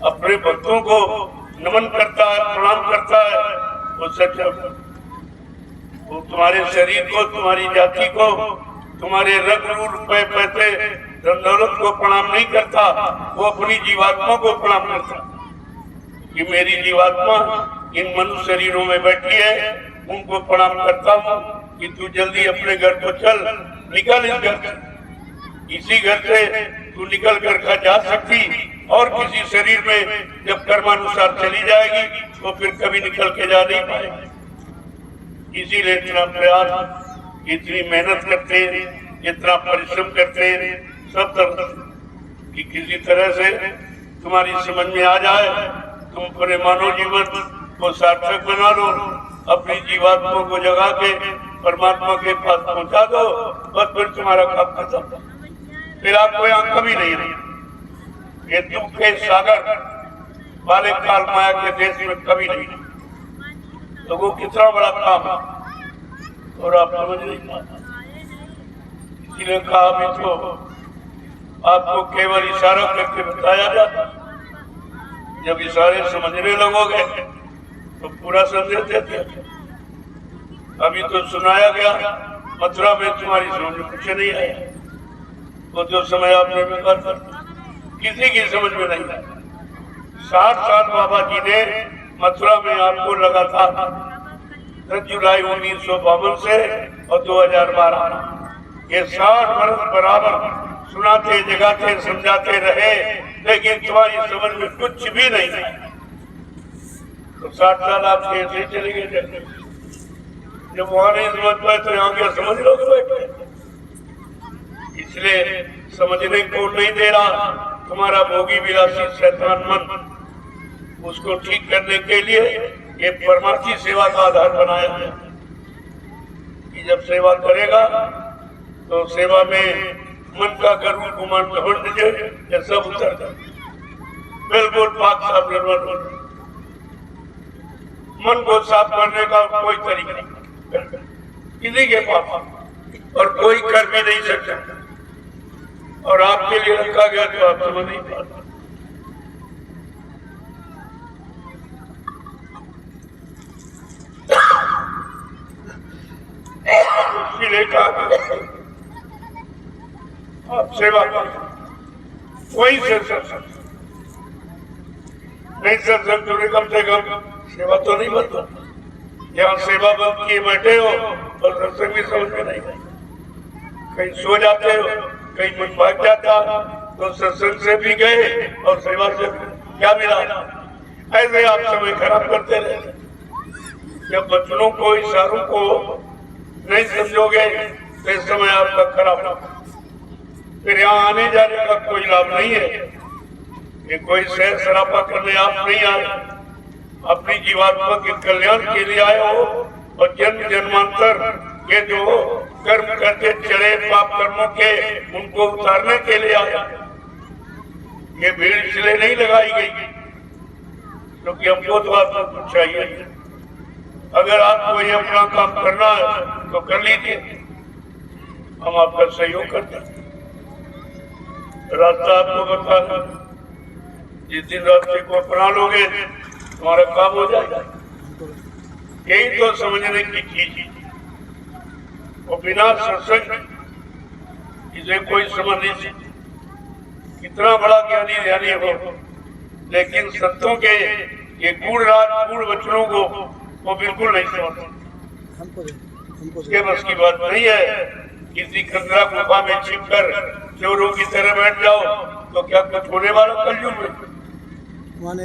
अपने भक्तों को नमन करता है, प्रणाम करता है, वो सच्चा। वो तुम्हारे शरीर को, तुम्हारी जाति को, तुम्हारे रंग रूप रुपए पैसे धन दौलत को प्रणाम नहीं करता, वो अपनी जीवात्मा को प्रणाम करता कि मेरी जीवात्मा इन मनुष्य शरीरों में बैठी है, उनको प्रणाम करता हूँ कि तू जल्दी अपने घर को चल, निकल इस घर से। इसी घर से तू निकल कर जा सकती, और किसी शरीर में जब कर्मानुसार चली जाएगी तो फिर कभी निकल के जा नहीं पाएगी। इसीलिए इतना प्रयास, इतनी मेहनत करते, इतना परिश्रम करते सब तरह कि किसी तरह से तुम्हारी समझ में आ जाए, तुम अपने मानव जीवन को सार्थक बना लो, अपनी जीवात्मा को जगा के परमात्मा के पास पहुंचा दो, बस फिर तुम्हारा काम खत्म। फिर आपको यहाँ कभी नहीं रही। ये दुख के सागर वाले काल माया के देश में कभी नहीं। तो वो कितना बड़ा काम है और आप समझ नहीं पाते। इसीलिए कहा भी तो आपको केवल इशारा करके बताया जाता, जब इशारे समझने लगोगे तो पूरा संदेश देते। अभी तो सुनाया गया, मथुरा में तुम्हारी समझ में कुछ नहीं आया। तो जो समय आपने बेकार किसी की समझ में नहीं आया। 60 साल बाबा जी ने मथुरा में आपको लगातार 10 जुलाई 1952 से और 2012 ये 60 वर्ष बराबर सुनाते, जगाते, समझाते रहे, लेकिन तुम्हारी समझ में कुछ भी नहीं है। तो 60 साल आप ऐसे चले गए। जब वहां नहीं समझ पाए तो यहाँ क्या समझ लोगे बैठे? इसलिए समझने को नहीं दे रहा तुम्हारा भोगी विलासी शैतान मन। उसको ठीक करने के लिए ये परमार्थी सेवा का आधार बनाया है कि जब सेवा करेगा तो सेवा में मन का गर्व गुमान घमंड ये सब उतर जाए, बिल्कुल पाक साफ निर्मल। मन को साफ करने का कोई तरीका नहीं, किसी के पास, और कोई कर भी नहीं सकता। और आपके लिए रखा गया तो आप समझ नहीं पाते। इसीलिए कहा आप सेवा करें, कोई से सत्संग नहीं, सत्संग तो कम से कम सेवा तो नहीं बनता। यहाँ सेवा बंद किए बैठे हो और सत्संग भी समझ में नहीं, कहीं सो जाते हो, कहीं मन भाग जाता, तो सत्संग से भी गए और सेवा से क्या मिला। ऐसे आप समय खराब करते रहे। जब बच्चों को, इशारों को नहीं समझोगे तो इस समय आपका खराब होगा। फिर यहाँ आने जाने का कोई लाभ नहीं है। ये कोई शहर सरापा करने आप नहीं आए, अपनी जीवात्मा के कल्याण के लिए आए हो, और जन्म जन्मांतर के जो कर्म करके चढ़े पाप कर्मों के, उनको उतारने के लिए आया। ये भीड़ इसलिए नहीं लगाई गई क्योंकि हमको तो आपको कुछ चाहिए। अगर आपको ये अपना काम करना है तो कर लीजिए, हम आपका सहयोग करते हैं। रास्ता आपको बता दें, जिस दिन रास्ते को अपना लोगे तुम्हारा काम हो जाएगा। यही तो समझने की चीज। और बिना सत्संग इसे कोई समझ नहीं सकता। कितना बड़ा ज्ञानी ध्यानी हो, लेकिन सत्यों के ये गूढ़ राज गूढ़ वचनों को वो बिल्कुल नहीं समझते। उसके बस की बात नहीं है। किसी खतरा गुफा में छिपकर चोरों की तरह बैठ जाओ तो क्या कुछ होने वाला कलयुग में?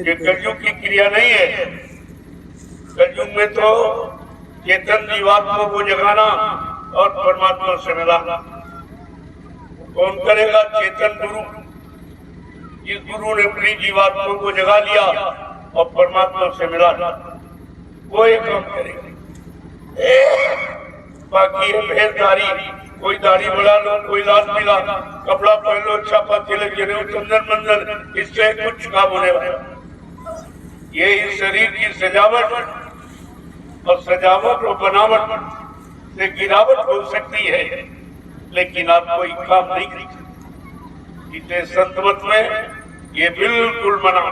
ये कलयुग की क्रिया नहीं है। कलयुग में तो चेतन जीवात्मा को जगाना और परमात्मा से मिलाना कौन करेगा? चेतन गुरु। जिस गुरु ने अपनी जीवात्मा को जगा लिया और परमात्मा से मिलाना, वो एक काम करेगा। बाकी है भेदधारी, कोई दाढ़ी बढ़ा लो, कोई लाल पीला कपड़ा पहन लो, अच्छा तिलक जने, चंदन मंदन, इससे कुछ काम होने वाला। ये इस शरीर की सजावट, और सजावट और बनावट से गिरावट हो सकती है, लेकिन आप कोई काम नहीं कर सकते। इसे संत मत में ये बिल्कुल मना,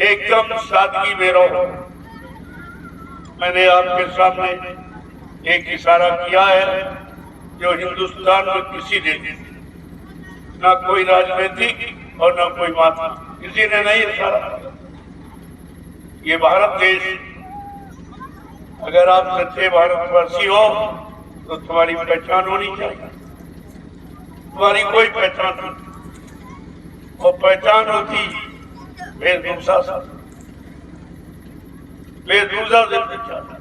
एकदम सादगी में रहो। मैंने आपके सामने एक इशारा किया है जो हिंदुस्तान में किसी ने, ना कोई राजनीतिक और ना कोई महात्मा, किसी ने नहीं इशारा। ये भारत देश, अगर आप सच्चे भारतवासी हो तो तुम्हारी पहचान होनी चाहिए। तुम्हारी कोई पहचान नहीं, और पहचान होती वेशभूषा से। वेशभूषा से पहचान।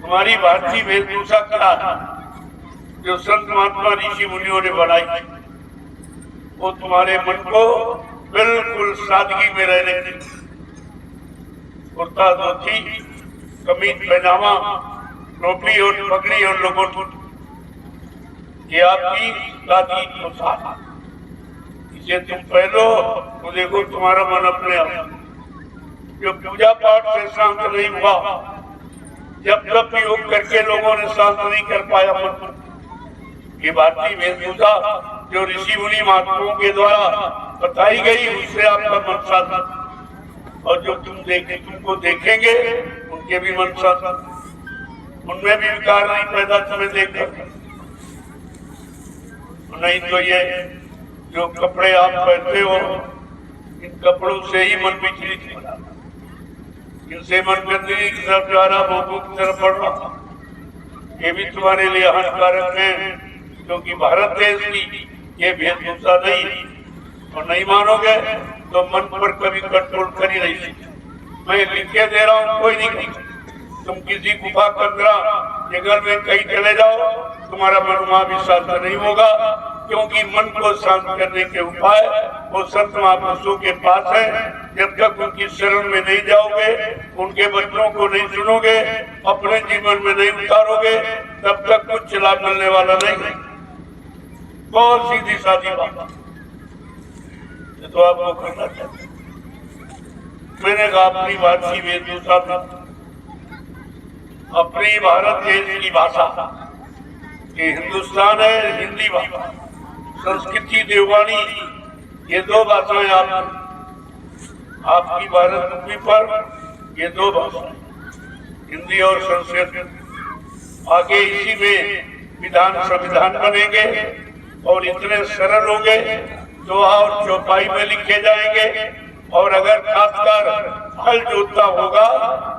हमारी भारतीय वेशभूषा क्या है जो संत महात्मा ऋषि मुनियों ने बनाई, वो तुम्हारे मन को बिल्कुल सादगी में रहने की। कुर्ता धोती, कमीज पैजामा, टोपी और पगड़ी और लोगों की, ये आपकी सादगी पोशाक। इसे तुम पहनो तो देखो तुम्हारा मन अपने आप। जो पूजा पाठ से शांत नहीं हुआ, जब तक योग करके लोगों ने शांत नहीं कर पाया मन, ये भारतीय वेशभूषा जो ऋषि मुनि महात्माओं के द्वारा बताई गई, उससे आपका मन शांत। और जो तुमको देखेंगे उनके भी मन शांत, उनमें भी विकार नहीं पैदा तुम्हें देखकर। नहीं तो ये जो कपड़े आप पहनते हो, इन कपड़ों से ही मन विचलित हो जाता, इनसे मन गंदगी की तरफ जा रहा, भोगों की तरफ बढ़ रहा। ये भी तुम्हारे लिए हानिकारक है, क्योंकि भारत देश की ये वेशभूषा नहीं, और नहीं मानोगे तो मन पर कभी कंट्रोल कर ही नहीं सकते। मैं लिख के दे रहा हूँ, कोई नहीं। तुम किसी गुफा कंदरा जंगल में कहीं चले जाओ, तुम्हारा मन वहां भी शांत नहीं होगा, क्योंकि मन को शांत करने के उपाय वो संत महापुरुषों के पास है। जब तक उनकी शरण में नहीं जाओगे, उनके वचनों को नहीं सुनोगे, अपने जीवन में नहीं उतारोगे, तब तक कुछ लाभ मिलने वाला नहीं। बहुत सीधी सादी बात तो आपको करना चाहिए। मैंने कहा अपनी भारतीय वेशभूषा अपनी भारत देश की भाषा, ये हिंदुस्तान है, हिंदी भाषा, संस्कृति देववाणी, ये दो भाषाएं आपकी भारत भूमि पर, ये दो भाषाएं हिंदी और संस्कृत। आगे इसी में विधान संविधान बनेंगे और इतने सरल होंगे दोहा और चौपाई में लिखे जाएंगे। और अगर खासकर हल जोतता होगा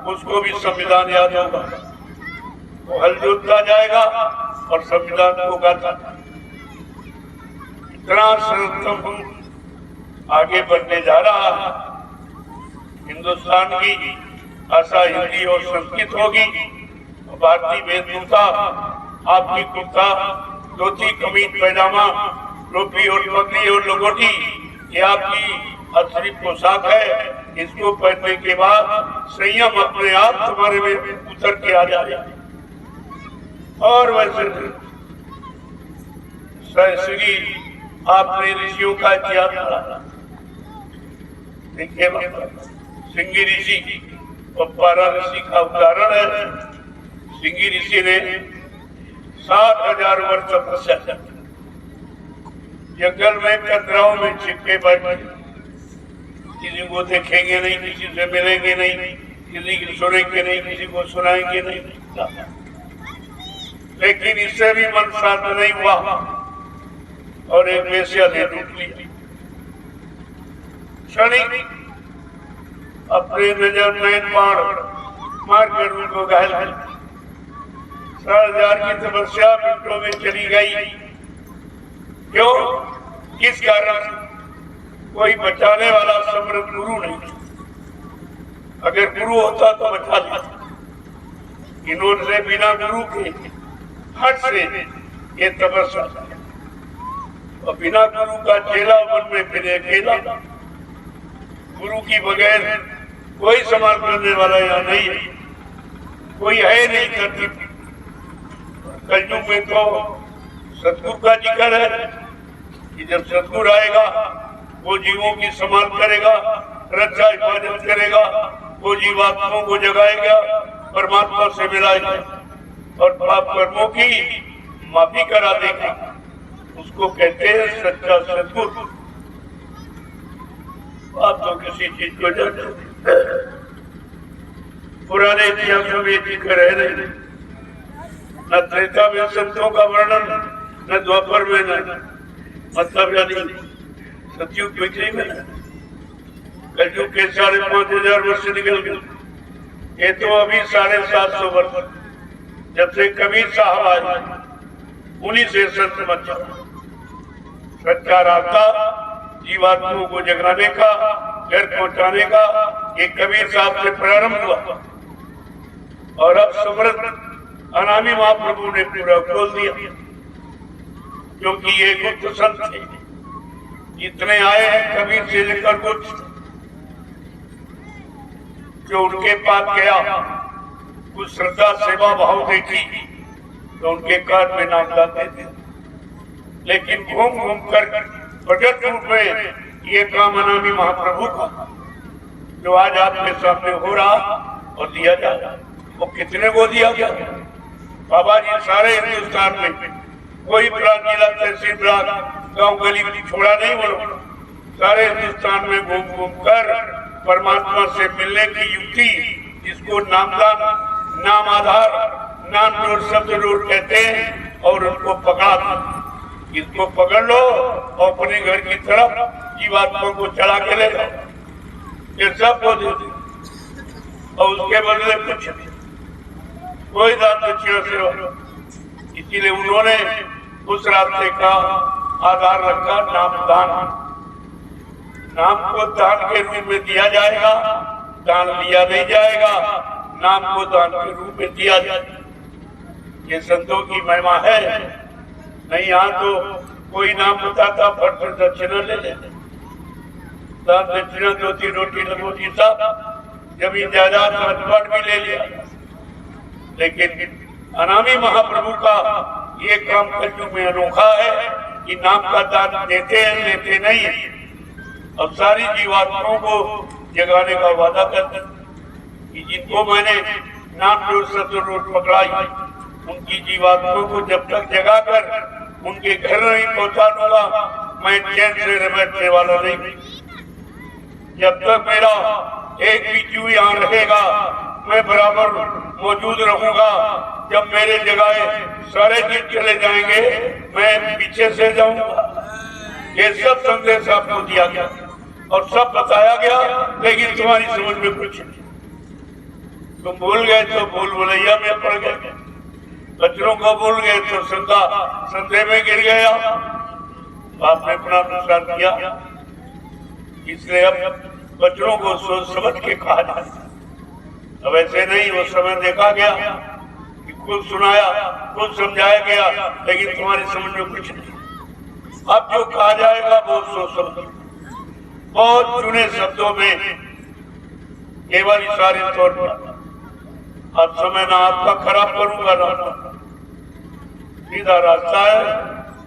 उसको भी संविधान याद होगा, वो हल जोतता जाएगा और संविधान को गाता। इतना सर्वोत्तम आगे बढ़ने जा रहा है। हिंदुस्तान की भाषा हिंदी और संस्कृत होगी। भारतीय वेशभूषा आपकी कुर्ता, धोती, कमीज, पैजामा, टोपी और पगड़ी और लंगोटी, ये आपकी असली पोशाक है। इसको पहनने के बाद संयम अपने आप तुम्हारे में उतर के आ जाए। और वैसे श्री आपने ऋषियों का इतिहास पढ़ा, देखिए सिंगी ऋषि और पारा ऋषि का उदाहरण है। सिंगी ऋषि ने 60,000 वर्ष तपस्या जंगल में कतराओं में छिपके बैठे, किसी को देखेंगे नहीं, किसी से मिलेंगे नहीं, किसी की सुनेंगे नहीं, किसी को सुनाएंगे नहीं। लेकिन इससे भी मन शांत नहीं हुआ और एक वेश्या ने लूट लिया। क्षणिक अपने नजर में मार कर उनको घायल किया। 60,000 की तपस्या मिनटों में चली गई। क्यों? किस कारण? कोई बचाने वाला समर्थ गुरु नहीं। अगर गुरु होता तो बचा लेता। इन्होंने बिना गुरु के हट से ये तपस्या, और बिना गुरु का चेला मन में फिर अकेला। गुरु की बगैर कोई संभाल करने वाला यहाँ नहीं है, कोई है नहीं करती। कलयुग में तो सतगुरु का जिक्र है कि जब सतगुरु आएगा वो जीवों की संभाल करेगा, रक्षा हिफाजत करेगा, वो जीवात्माओं को जगाएगा, परमात्मा से मिलाएगा और पाप कर्मों की माफी करा देगा। उसको कहते हैं सच्चा सतगुरु। आप तो किसी चीज को जानते, पुराने इतिहासों में जिक्र है नहीं, न त्रेता में संतों का वर्णन, न द्वापर में, न मतलब यानी सतयुग बिक्री में, कलयुग के 5,500 वर्ष निकल गए। ये तो अभी 750 वर्ष जब से कबीर साहब आए, उन्हीं से संत मचा। सच्चा रास्ता जीवात्माओं को जगाने का, घर पहुंचाने का एक कबीर साहब से प्रारंभ हुआ और अब समर्थ अनामी महाप्रभु ने पूरा खोल दिया, क्योंकि ये गुप्त संत थे। इतने आए हैं कबीर से लेकर कुछ, जो उनके पास गया, कुछ श्रद्धा सेवा भाव देखी तो उनके कान में नाम लाते थे। लेकिन घूम घूम कर प्रकट रूप में ये काम अनामी महाप्रभु का, जो आज आपके सामने हो रहा और दिया जा रहा, वो कितने को दिया गया? बाबा जी सारे हिंदुस्तान में कोई ब्लॉक, जिला, तहसील ब्लॉक, गांव गली छोड़ा नहीं। बोलो, सारे हिंदुस्तान में घूम घूम कर परमात्मा से मिलने की युक्ति, जिसको नामदान, नाम आधार, नाम जोड़, शब्द जोड़ कहते हैं, और उनको पकड़ा। इसको पकड़ लो और अपने घर की तरफ जीवात्मा को चला के ले जाओ, ये सब को दे दो और उसके बदले कुछ कोई दान दक्षिणा सेवा। इसीलिए उन्होंने उस रास्ते का आधार रखा नाम दान। नाम को दान के रूप में दिया जाएगा, दान लिया नहीं जाएगा, नाम को दान के रूप में दिया जाएगा। ये संतों की महिमा है। नहीं यहाँ तो कोई नाम बताता फट से दक्षिणा ले लेते, दान दक्षिणा, धोती, रोटी, लंगोटी, सब जमीन जायदाद राजपाट भी ले लिया। लेकिन अनामी महाप्रभु का ये काम कलयुग में अनोखा है कि नाम का दान देते हैं, लेते नहीं है, और सारी जीवात्माओं को जगाने का वादा करते हैं कि जिनको मैंने नाम जो सतुर पकड़ाई, उनकी जीवात्मा को जब तक जगाकर उनके घर नहीं पहुंचा दूंगा, मैं चैन से बैठने वाला नहीं। जब तक मेरा एक भी जीव यहाँ रहेगा, मैं बराबर मौजूद रहूंगा। जब मेरे जगाए सारे जीव चले जाएंगे, मैं पीछे से जाऊंगा। ये सब संदेश आपको दिया गया और सब बताया गया, लेकिन तुम्हारी समझ में कुछ नहीं। तुम भूल गए तो भूल भुलैया में पड़ गए, बच्चों को भूल गए तो संदेह में गिर गया। आपने अपना अनुसार किया, इसलिए अब बच्चों को सोच समझ के कहा जाए। अब ऐसे नहीं, वो समय देखा गया कि खुद सुनाया, खुद समझाया गया, लेकिन तुम्हारी समझ में कुछ नहीं। अब जो कहा जाएगा वो सोच समझ, बहुत चुने शब्दों में, केवल इशारे तौर पर। अब समय ना आपका खराब करूंगा ना, सीधा रास्ता है,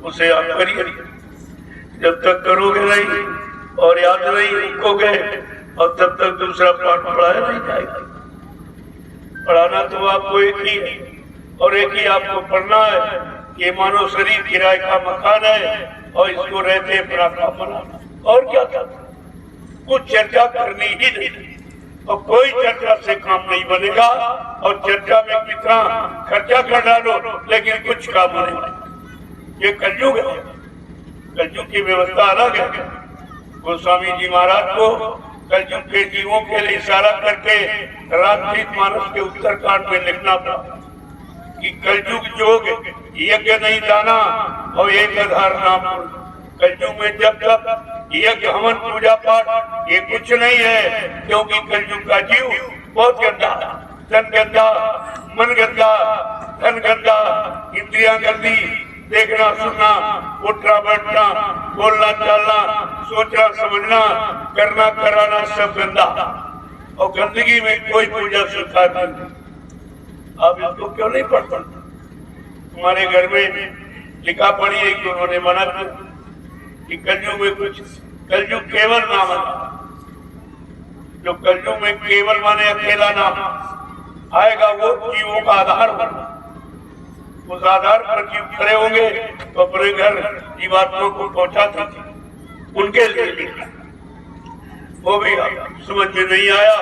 उसे आप करिए। जब तक करोगे नहीं और याद नहीं रखोगे, और तब तक दूसरा पाठ पढ़ाया नहीं जाएगा। पढ़ाना तो आपको एक ही है, और एक ही आपको पढ़ना है। ये मानो शरीर किराए का मकान है और इसको रहते अपना काम बनाना, और क्या करना। कुछ चर्चा करनी ही नहीं, और कोई चर्चा से काम नहीं बनेगा। और चर्चा में कितना खर्चा कर डालो, लेकिन कुछ काम नहीं। ये कलयुग है, कलयुग की व्यवस्था अलग है। गोस्वामी जी महाराज को कलयुग के जीवों के लिए इशारा करके रामचरितमानस के उत्तरकांड में लिखना था कि कलयुग जोग यज्ञ नहीं जाना और एक आधार नाम। कलयुग में जब तक यज्ञ हवन पूजा पाठ ये कुछ नहीं है, क्योंकि कलयुग का जीव बहुत गंदा, तन गंदा, मन गंदा, धन गंदा, इंद्रियां गंदी, देखना सुनना, उठना बैठना, बोलना चालना, सोचना समझना, करना कराना सब गंदा। और गंदगी में कोई पूजा स्वीकार नहीं। आप इसको क्यों नहीं पढ़ते? तुम्हारे घर में लिखा पढ़ी है कि उन्होंने मना किया कि कलयुग में कुछ, कलयुग केवल नाम है। जो कलयुग में केवल माने अकेला नाम आएगा, वो जीवों का आधार होगा। उस आधार पर जीव खड़े होंगे तो अपने घर जीवात्मा को पहुंचाते थे। उनके लिए वो भी समझ में नहीं आया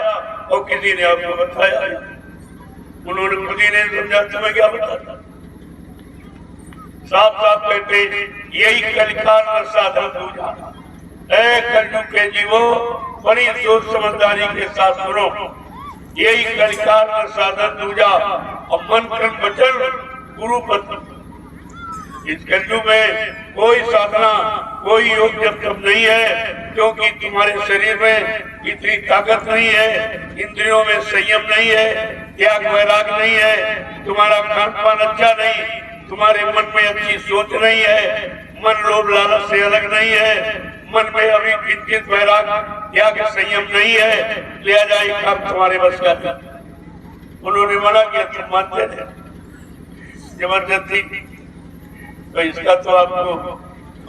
और किसी ने आपको बताया, उन्होंने खुद ही नहीं समझा, तुम्हें क्या बताता। साफ साफ कहते यही कलिकाल साधन पूजा। कलयुग के जीवो बड़ी सोच समझदारी के साथ सुनो, यही कलिकाल साधन पूजा और मन कर्म वचन गुरु पद। इस कलयुग में कोई साधना, कोई योग जब तक नहीं है, क्योंकि तुम्हारे शरीर में इतनी ताकत नहीं है, इंद्रियों में संयम नहीं है, त्याग वैराग नहीं है, तुम्हारा खान पान अच्छा नहीं, तुम्हारे मन में अच्छी सोच नहीं है, मन लोभ लालच से अलग नहीं है, मन में अभी किंचित वैराग त्याग संयम नहीं है, लिया जाए काम तुम्हारे बस का। उन्होंने मना किया, तुम मानते थे जबरदस्ती, तो इसका तो आपको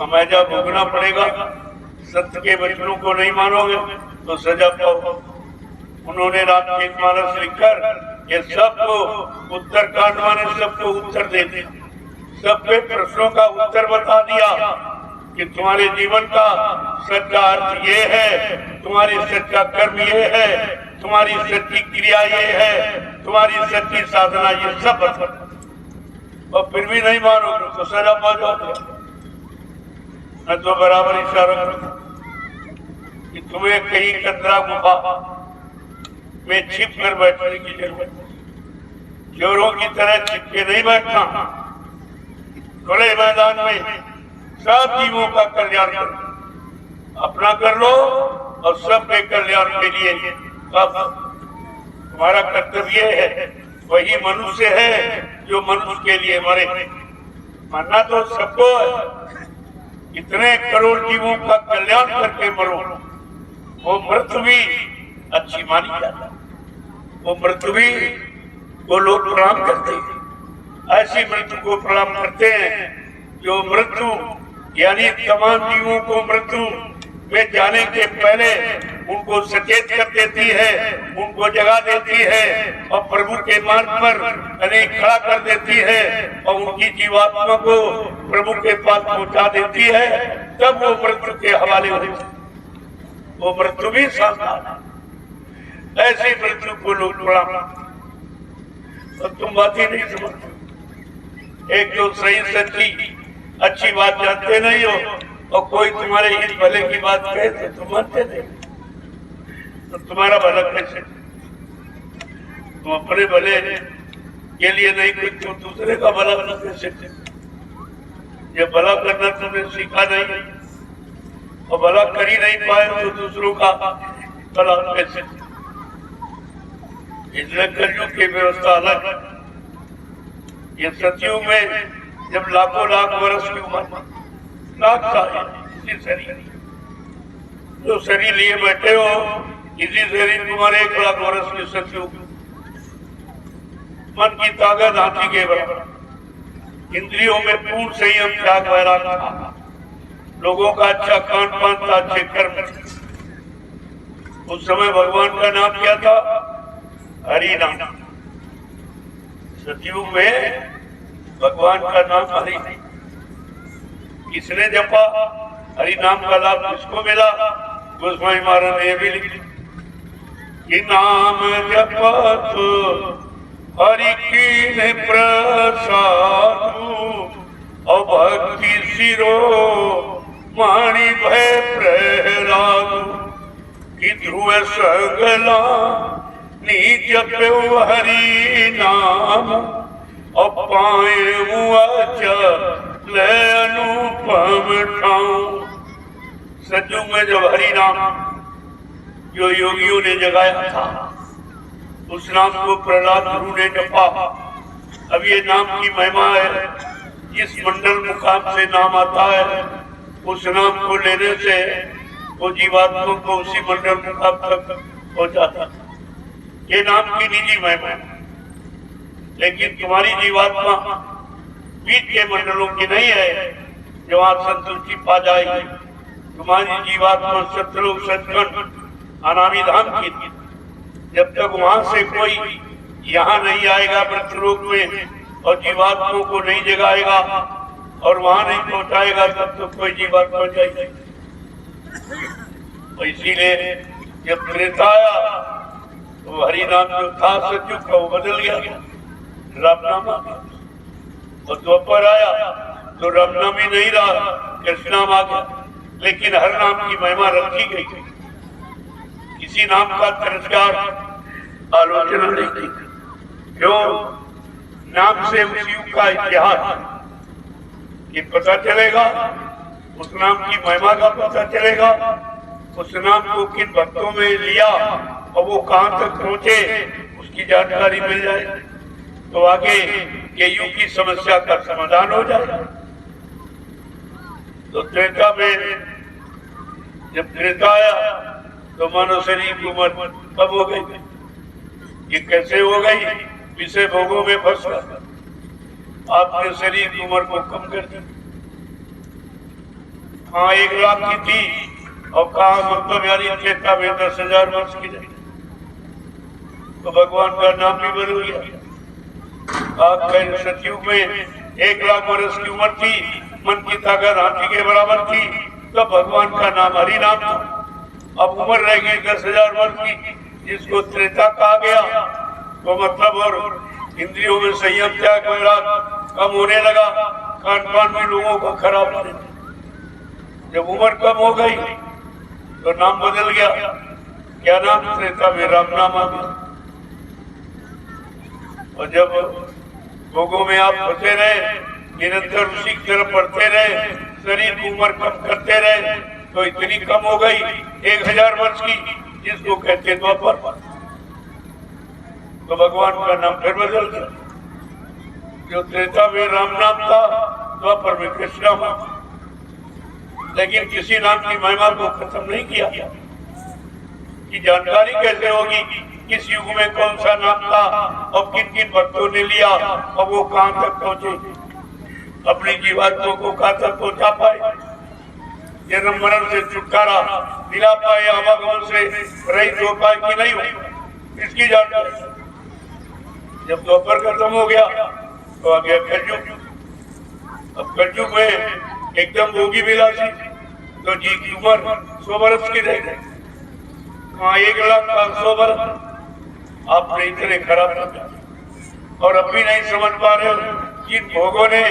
हमेशा भोगना पड़ेगा। सत्य के वचनों को नहीं मानोगे तो सजा पाओ। उन्होंने रामचरितमानस लिखकर ये सबको उत्तरकांड माने सबको उत्तर दे दिया, सबके प्रश्नों का उत्तर बता दिया कि तुम्हारे जीवन का सच्चा अर्थ ये है, तुम्हारी सच्चा कर्म ये है, तुम्हारी सच्ची क्रिया ये है, तुम्हारी सच्ची साधना ये सब बता। और फिर भी नहीं मानोगे तो सजा पा जाओगे। मैं तो बराबर इशारा करूं कि तुम्हें कहीं कंदरा गुफा में छिप कर बैठने की जरूरत है। चोरों की तरह छिप के नहीं बैठना, खुले मैदान में सब जीवों का कल्याण करो, अपना कर लो और सबके कल्याण के लिए तुम्हारा कर्तव्य है। वही मनुष्य है जो मनुष्य के लिए मरे। मरना तो सबको है, इतने करोड़ जीवों का कल्याण करके मरो। वो मृत्यु भी अच्छी मानी जाती है, वो मृत्यु भी वो लोग प्रणाम करते हैं। ऐसी मृत्यु को प्रणाम करते हैं जो मृत्यु यानी तमाम जीवों को मृत्यु में जाने के पहले उनको सचेत कर देती है, उनको जगा देती है और प्रभु के मार्ग पर अनेक खड़ा कर देती है और उनकी जीवात्मा को प्रभु के पास पहुंचा देती है। तब वो मृत्यु के हवाले होती है। वो मृत्यु भी शानदार है। ऐसी मृत्यु को लोग बड़ा और तुम बात ही नहीं समझते। एक जो सही सच्ची अच्छी बात जानते नहीं हो और कोई तुम्हारे हित भले की बात कहे तो तुम मानते नहीं, तो तुम्हारा भला कैसे? तुम अपने भले के लिए नहीं कुछ तो दूसरे का भला कैसे? ये भला करना तुमने सीखा नहीं और भला कर ही नहीं पाए तो दूसरों का भला कैसे? इसलिए कलयुग की व्यवस्था अलग है। ये सतयुग में जब लाखों लाख वर्ष की उम्र, लाख साल इसी शरीर, जो शरीर लिए बैठे हो इसी शरीर तुम्हारे 1 लाख वर्ष की सतयुग। मन की ताकत हाथी के बराबर, इंद्रियों में पूर्ण संयम त्याग वैराग था, लोगों का अच्छा खान पान था, अच्छे कर्म। उस समय भगवान का नाम क्या था? हरि नाम। सतयुग में भगवान का नाम हरि। किसने जपा हरि नाम का लाभ? किसको मिला? गोस्वामी महाराज ने यह भी लिखा कि नाम जपत हरि की प्रसाद और भक्ति सिरो माणी भय प्रहलाद कि ध्रुव सगला नीच प्यो हरि नाम और पाए अनुपम ठाऊं। सतयुग में जब हरि नाम जो योगियों ने जगाया था, उस नाम को प्रहलाद गुरु ने जपा। अब ये नाम की महिमा है। जिस मंडल मुकाम से नाम आता है उस नाम को लेने से वो जीवात्मा को उसी मंडल मुकाम तक पहुंचाता। ये नाम की निजी महिमा है। लेकिन तुम्हारी जीवात्मा बीच के मंडलों की नहीं है जो वहां संतुष्टि पा जाएगी। तुम्हारी जीवात्मा सतलोक सचखंड अनामी धाम की थी। जब तक वहां से कोई यहाँ नहीं आएगा मृत्युलोक में और जीवात्माओं को नहीं जगाएगा और वहां नहीं पहुंचाएगा तब तो कोई जीवात्मा जाएगी। तो इसीलिए जब त्रेता आया तो हरि नाम जो था सतयुग का वो बदल गया, राम नाम आ गया। और द्वापर आया तो राम नाम ही नहीं रहा, कृष्ण नाम आ गया। लेकिन हर नाम की महिमा रखी गई। किसी नाम का तिरस्कार आलोचना नहीं की। क्यों? नाम से उस युग का इतिहास ये पता चलेगा, उस नाम की महिमा का पता चलेगा, उस नाम को किन भक्तों में लिया और वो कहां तक पहुंचे उसकी जानकारी मिल जाए तो आगे के युग की समस्या का समाधान हो जाए। तो त्रेता में जब त्रेता आया तो मानव शरीर की उम्र कब हो गई? ये कैसे हो गई? विषय भोगों में फंस गया। आपने शरीर की उम्र को कम कर दिया। हाँ 1 लाख की थी और कहा मतलब यानी त्रेता में 10,000 वर्ष की नहीं। तो भगवान का नाम भी बदल गया। आप सतयुग में 1 लाख वर्ष की उम्र थी, मन की ताकत हाथी के बराबर थी, तो भगवान का नाम हरि नाम था। अब उम्र रह गई 10,000 वर्ष की, जिसको त्रेता कहा गया। तो मतलब और इंद्रियों में संयम त्याग वैराग कम होने लगा, खान पान भी लोगों का खराब होने लगा। जब उम्र कम हो गई तो नाम बदल गया। क्या नाम? त्रेता में राम नाम आ गया। और जब भोगों में आप फंसे रहे, निरंतर उसी की तरफ बढ़ते रहे, शरीर की उम्र कम करते रहे तो इतनी कम हो गई 1000 वर्ष की, जिसको कहते द्वापर। तो भगवान का नाम फिर बदल गया। जो त्रेता में राम नाम था, द्वापर में कृष्ण नाम। लेकिन किसी नाम की महिमा को खत्म नहीं किया। कि जानकारी कैसे होगी किस युग में कौन सा नाम था और किन किन भक्तों ने लिया और वो कहां तक पहुंचे, अपनी जीवात्मा को कहां तक पहुंचा पाए। जन्म मरण से छुटकारा दिला पाए, आवागमन से रहित हो पाए कि नहीं हो, इसकी जानकारी। जब दोपहर खत्म हो गया तो आ गया कलयुग। अब कलयुग में एकदम भोगी विलासी, तो जी की उम्र 100 वर्ष की रह गई, वहाँ 1,00,500 वर्ष आपने इतने खराब कर दिया। और अब भी नहीं समझ पा रहे जिन भोगों ने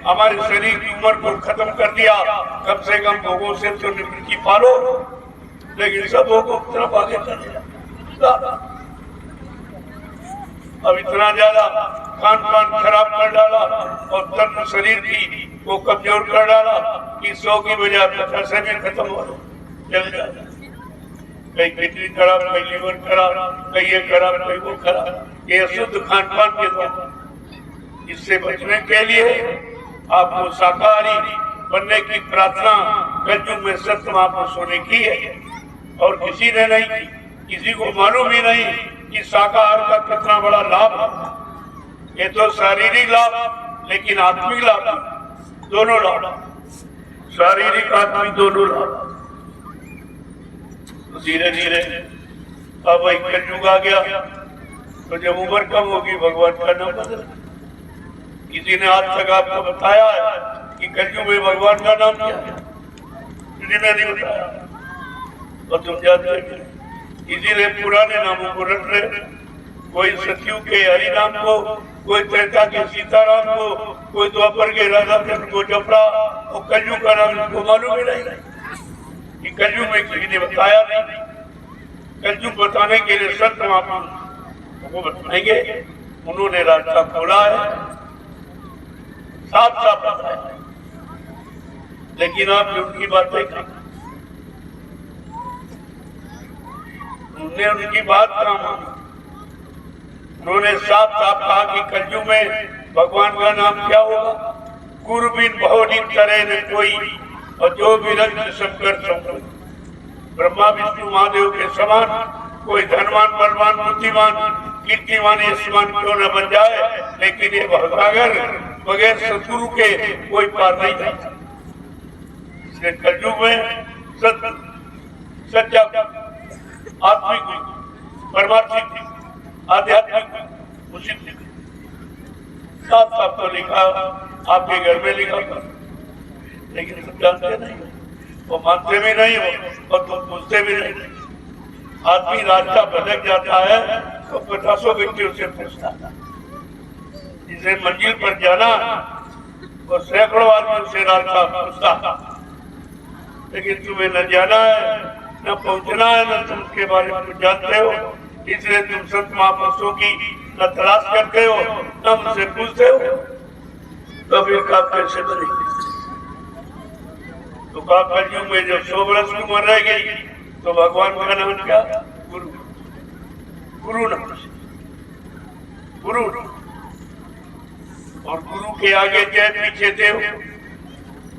हमारे शरीर की उम्र को खत्म कर दिया, कम से कम भोगों से तो निवृत्ति पालो, लेकिन सब भोगों की तरफ आगे चले जाओ। अब इतना ज्यादा खान पान खराब कर डाला और तन शरीर की वो कमजोर कर डाला कि 100 की बजाय 50 में खत्म हो चल जाता। कहीं किडनी खराब, कहीं लीवर खराब, कहीं ये खराब, कहीं वो खराब। ये अशुद्ध खान पान के द्वारा। इससे बचने के लिए आपको शाकाहारी बनने की प्रार्थना कलयुग में सत्य महापुरुषों ने की है और किसी ने नहीं की। किसी को मालूम ही नहीं कि शाकाहार का कितना बड़ा लाभ है। ये तो शारीरिक लाभ, लेकिन आत्मिक लाभ, दोनों लाभ, शारीरिक आत्मिक दोनों लाभ। धीरे धीरे अब वही कलयुग आ गया, तो जब उम्र कम होगी भगवान का नाम बदल। किसी ने आज तक आपको बताया है कि कलयुग में भगवान का नाम क्या है? किसी ने नहीं बताया। और तुम जानते हैं किसी ने पुराने नामों को रट रहे, कोई सतयुग के हरि नाम को, कोई त्रेता के सीताराम को, कोई द्वापर के राधा कृष्ण को जप रहा, और कलयुग का नाम उनको मालूम ही नहीं कि कलयुग में किसी ने बताया नहीं। कलयुग बताने के लिए संत महापुरुष वो बताएंगे, उन्होंने रास्ता खोला है, साफ साफ बताया, लेकिन आपने उनकी बातें की, उन्होंने उनकी बात कहा मानी। उन्होंने साफ साफ कहा कि कलयुग में भगवान का नाम क्या होगा? गुरु बिन बहुदिन करे न कोई, और जो भी रंग सब कर सको। ब्रह्मा विष्णु महादेव के समान कोई धनवान, बलवान, बुद्धिमान, कीर्तिमान, यशमान क्यों न बन जाए, लेकिन ये भवसागर बगैर सतगुरु के कोई पार नहीं जाता। इसलिए कलयुग में सच्चा आत्मिक, परमात्मिक, आध्यात्मिक उसी साफ साफ तो लिखा, आपके घर में लिखा था, लेकिन सब जानते नहीं, वो मानते भी नहीं हो और तुम पूछते भी नहीं। आदमी रास्ता भटक जाता है तो 50 व्यक्तियों से पूछता है। जिसे मंजिल पर जाना वो सैकड़ों आदमियों से रास्ता पूछता, लेकिन तुम्हें न जाना है, न पहुंचना है, न तुम उसके बारे में कुछ जानते हो। इसलिए तुम संत महापुरुषों की न तलाश करते हो, न उनसे पूछते हो। तब ये काम कैसे बनेगी? तो कलयुग में जब 100 वर्ष की उम्र रह गई तो भगवान का नाम क्या? गुरु। गुरु नाम, गुरु। और गुरु के आगे जय पीछे देव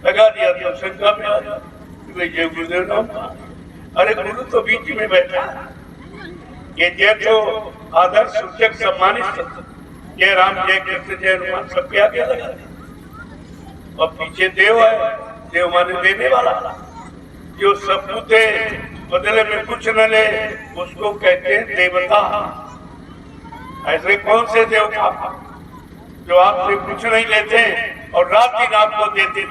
लगा दिया तो शंका में आ गया कि भाई जय गुरुदेव नाम था। अरे गुरु तो बीच में बैठा, ये जय तो आदर सूचक सम्मानित, जय राम, जय कृष्ण, जय हनुमान, सबके आगे लगा दिया। और पीछे देव है, देव माने देने वाला, जो सब कुछ बदले में कुछ न ले उसको कहते हैं देवता। ऐसे कौन से देवता जो आपसे कुछ नहीं लेते और रात दिन आपको देते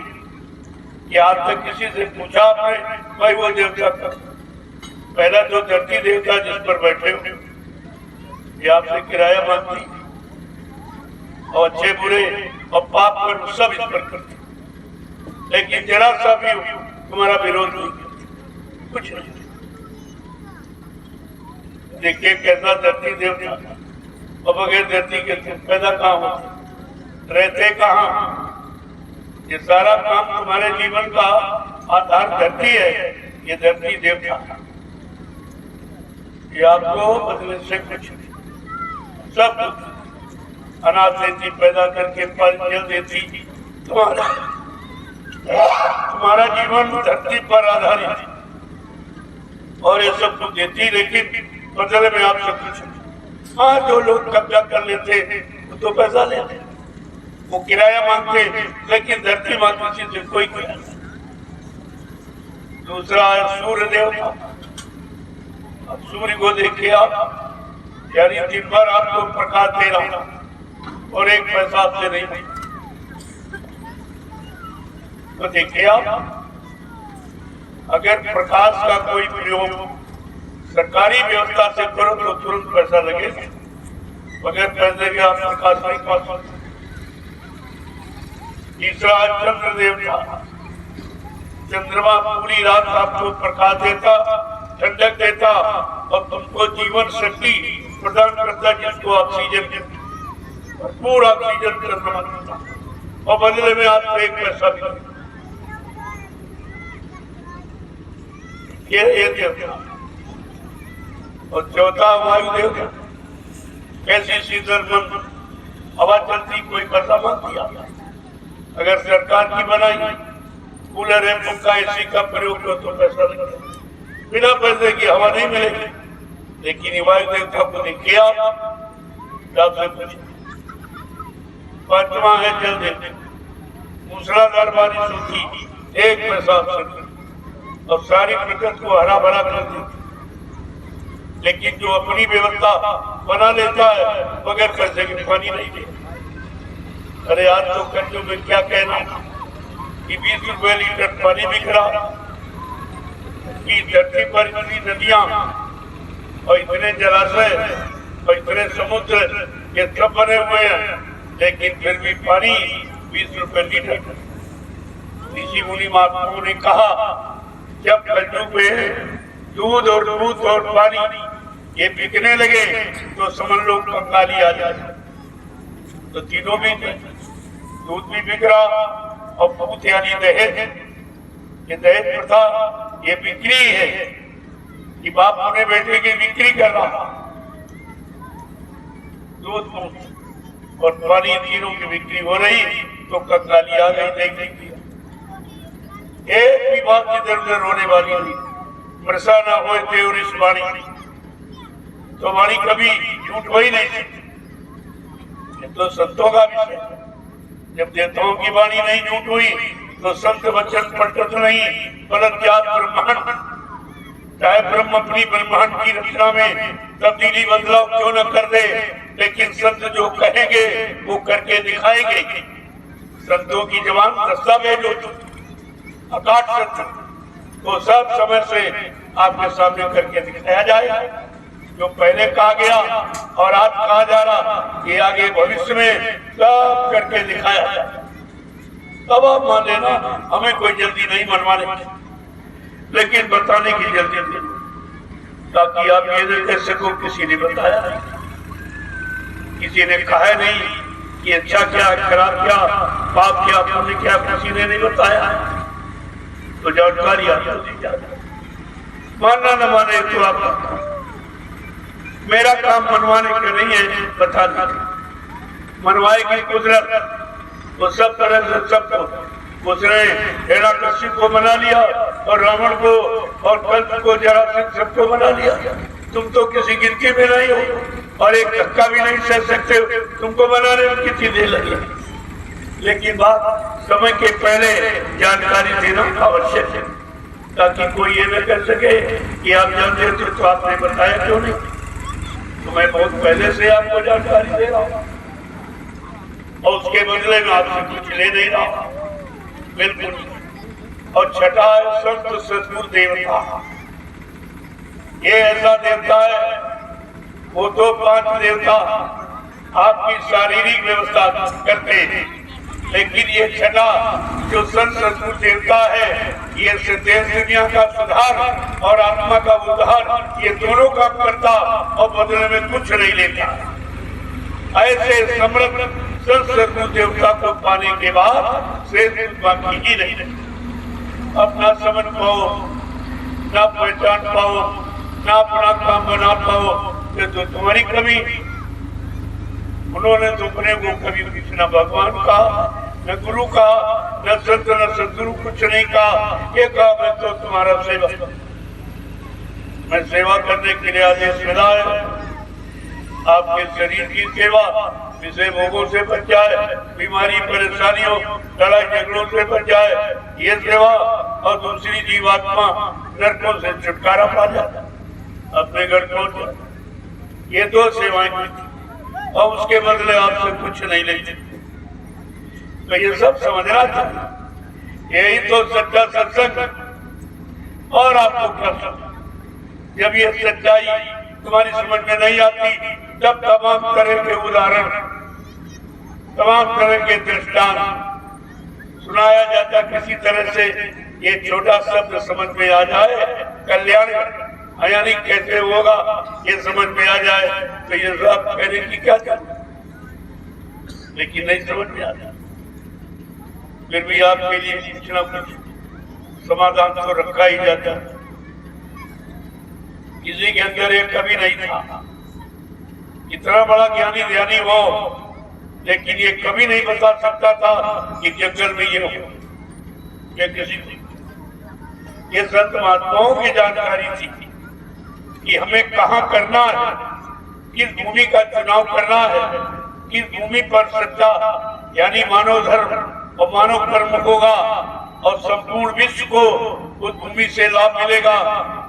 कि आज तक किसी से पूछा आपने? भाई वो देवता का पहला जो धरती देवता जिस पर बैठे हो, ये आपसे किराया मांगती, और अच्छे बुरे और पाप कर्म सब इस पर करते, लेकिन जरा सा भी तुम्हारा विरोध नहीं करते, कुछ नहीं। देखिए कैसा धरती देवता, और बगैर धरती के पैदा कहाँ होते, रहते कहाँ? ये सारा काम तुम्हारे जीवन का आधार धरती है, ये धरती देवता। ये आपको बदले से कुछ सब अनाज देती, पैदा करके फल जल देती, तुम्हारा जीवन धरती पर आधारित, और ये सब कुछ देती, लेकिन बदले में आप सब कुछ। हाँ, जो लोग कब्जा कर लेते वो तो पैसा लेते, वो किराया मांगते, लेकिन धरती मांगती से कोई किराया। दूसरा है सूर्य देवता। अब सूर्य को देखिए आप, यानी दिन भर आपको प्रकाश दे रहा और एक पैसा से नहीं। तो देखिए आप, अगर प्रकाश का कोई प्रयोग सरकारी व्यवस्था से करो तो तुरंत पैसा लगेगा, बगैर पैसे के आप प्रकाश नहीं पा सकते। तीसरा चंद्र देवता। चंद्रमा पूरी रात आपको प्रकाश देता, ठंडक देता और तुमको जीवन शक्ति प्रदान करता, जिसको ऑक्सीजन भरपूर ऑक्सीजन चंद्रमा देता और बदले में आपको एक पैसा भी ये देवता। और चौथा वायु देवता। कैसी शीतल मन हवा चलती, कोई पैसा मत दिया। अगर सरकार की बनाई कूलर है, पंखा, एसी का प्रयोग करो तो पैसा लगेगा, बिना पैसे की हवा नहीं मिलेगी। लेकिन वायु देवता को देखिए आप, पांचवा है जल देवता। मूसलाधार बारिश होती, एक पैसा और सारी प्रकृति को हरा भरा कर देती। लेकिन जो अपनी व्यवस्था बना लेता है बगैर पैसे के पानी नहीं दे। अरे आज तो कंजों में क्या कहना कि 20 रुपए लीटर पानी बिक रहा, कि धरती पर इतनी नदियां और इतने जलाशय और इतने समुद्र ये सब बने हुए हैं, लेकिन फिर भी पानी 20 रुपए लीटर। ऋषि मुनि महात्माओं ने कहा, जब कलयुग में दूध और पानी ये बिकने लगे तो समझ लो कंगाली आ जाए। तो तीनों भी, दूध भी बिक रहा और पूत यानी दहेज, ये दहेज प्रथा ये बिक्री है कि बाप अपने बेटे की बिक्री कर रहा। दूध और पानी तीनों की बिक्री हो रही तो कंगाली आ गई। देख लीजिए, एक भी बात इधर उधर होने वाली नहीं। वर्षा न हो इस वाणी, तो वाणी कभी झूठ हो ही नहीं सकती। तो संतों का विषय, जब देवताओं की वाणी नहीं झूठ हुई तो संत वचन पटत नहीं, फलत ज्ञात ब्रह्मांड। चाहे ब्रह्म अपनी ब्रह्मांड की रचना में तब्दीली बदलाव क्यों न कर दे, लेकिन संत जो कहेंगे वो करके दिखाएंगे। संतों की जबान दस्तावेज होती, अकाट सत्य, तो सब समय से आपके सामने करके दिखाया जाएगा। जो पहले कहा गया और आज कहा जा रहा, ये आगे भविष्य में सब करके दिखाया जाए। तब आप मान लेना, हमें कोई जल्दी नहीं मनवाने, लेकिन बताने की जल्दी नहीं, ताकि आप ये नहीं कह सको किसी ने बताया नहीं, किसी ने कहा नहीं कि अच्छा क्या खराब क्या पाप क्या पुण्य क्या, किसी ने नहीं बताया। तो जानकारी आपको दी जाती, मानना न माने तो आप, मेरा काम मनवाने का नहीं है, बता दें। मनवाएगी कुदरत तो सब तरह से सबको। उसने हिरण्यकश्यप को मना लिया और रावण को और कल्प को, जरासंध सबको मना लिया। तुम तो किसी गिनती में नहीं हो और एक धक्का भी नहीं सह सकते, तुमको बनाने में कितनी देर लगी। लेकिन बात समय के पहले जानकारी देना आवश्यक है, ताकि कोई ये न कर सके कि आप जानते थे तो आपने बताया क्यों नहीं। तो मैं बहुत पहले से आपको जानकारी दे रहा हूँ और उसके बदले में आपसे कुछ ले नहीं रहा, बिल्कुल। और छठा है संत सदगुरु देवता। ये ऐसा देवता है, वो तो 5 देवता आपकी शारीरिक व्यवस्था करते हैं, लेकिन ये छठा जो संत सदगुरु देवता है, ये देश दुनिया का सुधार और आत्मा का उद्धार, ये दोनों काम करता और बदले में कुछ नहीं लेता। ऐसे समर्थ संत सदगुरु देवता को पाने के बाद शेष बाकी ही नहीं। अपना समझ पाओ, ना पहचान पाओ, ना अपना काम बना पाओ, ये तो तुम्हारी कमी। उन्होंने तो अपने को कभी न भगवान का, न गुरु का, न संत न सदगुरु कुछ नहीं कहा। ये कहा मैं तो तुम्हारा सेवा, मैं सेवा करने के लिए आदेश मिला है। आपके शरीर की सेवा विषय भोगों से बच जाए, बीमारी परेशानियों लड़ाई झगड़ों से बच जाए, ये सेवा। और दूसरी जीवात्मा नरकों से छुटकारा पा जाए, अपने घर पहुंच जाए। ये दो सेवाएं और उसके बदले आपसे कुछ नहीं लेते। तो ये सब समझना चाहिए, यही तो सच्चा सत्संग। और आपको क्या समझ, जब ये सच्चाई तुम्हारी समझ में नहीं आती, तब तमाम तरह के उदाहरण, तमाम तरह के दृष्टांत सुनाया जाता। किसी तरह से ये छोटा शब्द समझ में आ जाए, कल्याण यानी कैसे होगा ये समझ में आ जाए, तो ये सब कहने की क्या जरूरत, लेकिन नहीं समझ में आता। फिर भी आपके लिए कुछ ना कुछ समाधान तो रखा ही जाता। किसी के अंदर ये कभी नहीं था, इतना बड़ा ज्ञानी ध्यानी हो, लेकिन ये कभी नहीं बता सकता था कि जंगल में ये हो। ये किसी को, ये संत महात्माओं की जानकारी थी कि हमें कहाँ करना है, किस भूमि का चुनाव करना है, किस भूमि पर सच्चा यानी मानव धर्म और मानव कर्म होगा और संपूर्ण विश्व को उस भूमि से लाभ मिलेगा।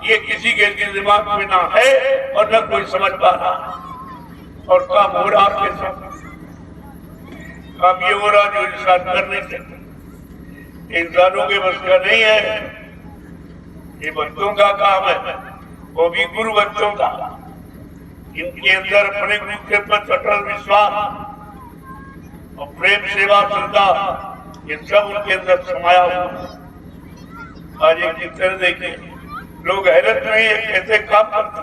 ये किसी के दिमाग में ना है और न कोई समझ पा रहा, और काम हो रहा आपके साथ। काम ये हो रहा जो इंसान कर नहीं सकते, इंसानों के बस का नहीं है, ये भक्तों का काम है, वो भी गुरु भक्तों का। इनके अंदर अपने गुरु के प्रति अटल विश्वास और प्रेम सेवा श्रद्धा, ये सब उनके अंदर समाया हुआ। आज एक चित्र देखिए, लोग हैरत में ये कैसे काम करते,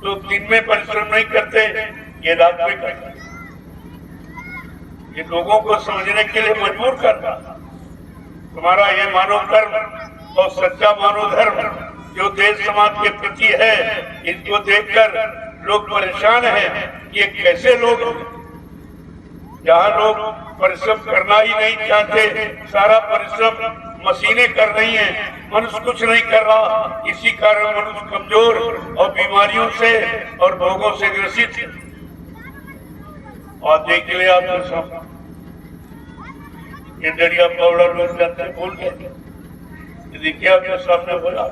लोग दिन में परिश्रम नहीं करते, ये रात में करते। ये लोगों को समझने के लिए मजबूर करता। तुम्हारा ये मानव कर्म और सच्चा मानव धर्म जो देश समाज के प्रति है, इसको देखकर लोग परेशान हैं। ये कैसे लोग, जहाँ लोग परिश्रम करना ही नहीं चाहते, सारा परिश्रम मशीनें कर रही हैं, मनुष्य कुछ नहीं कर रहा। इसी कारण मनुष्य कमजोर और बीमारियों से और भोगों से ग्रसित है। और देख लिया आपके सामने ये दरिया पावड़ा लोग जाते भूल गए, देखिए आपके सामने बोला।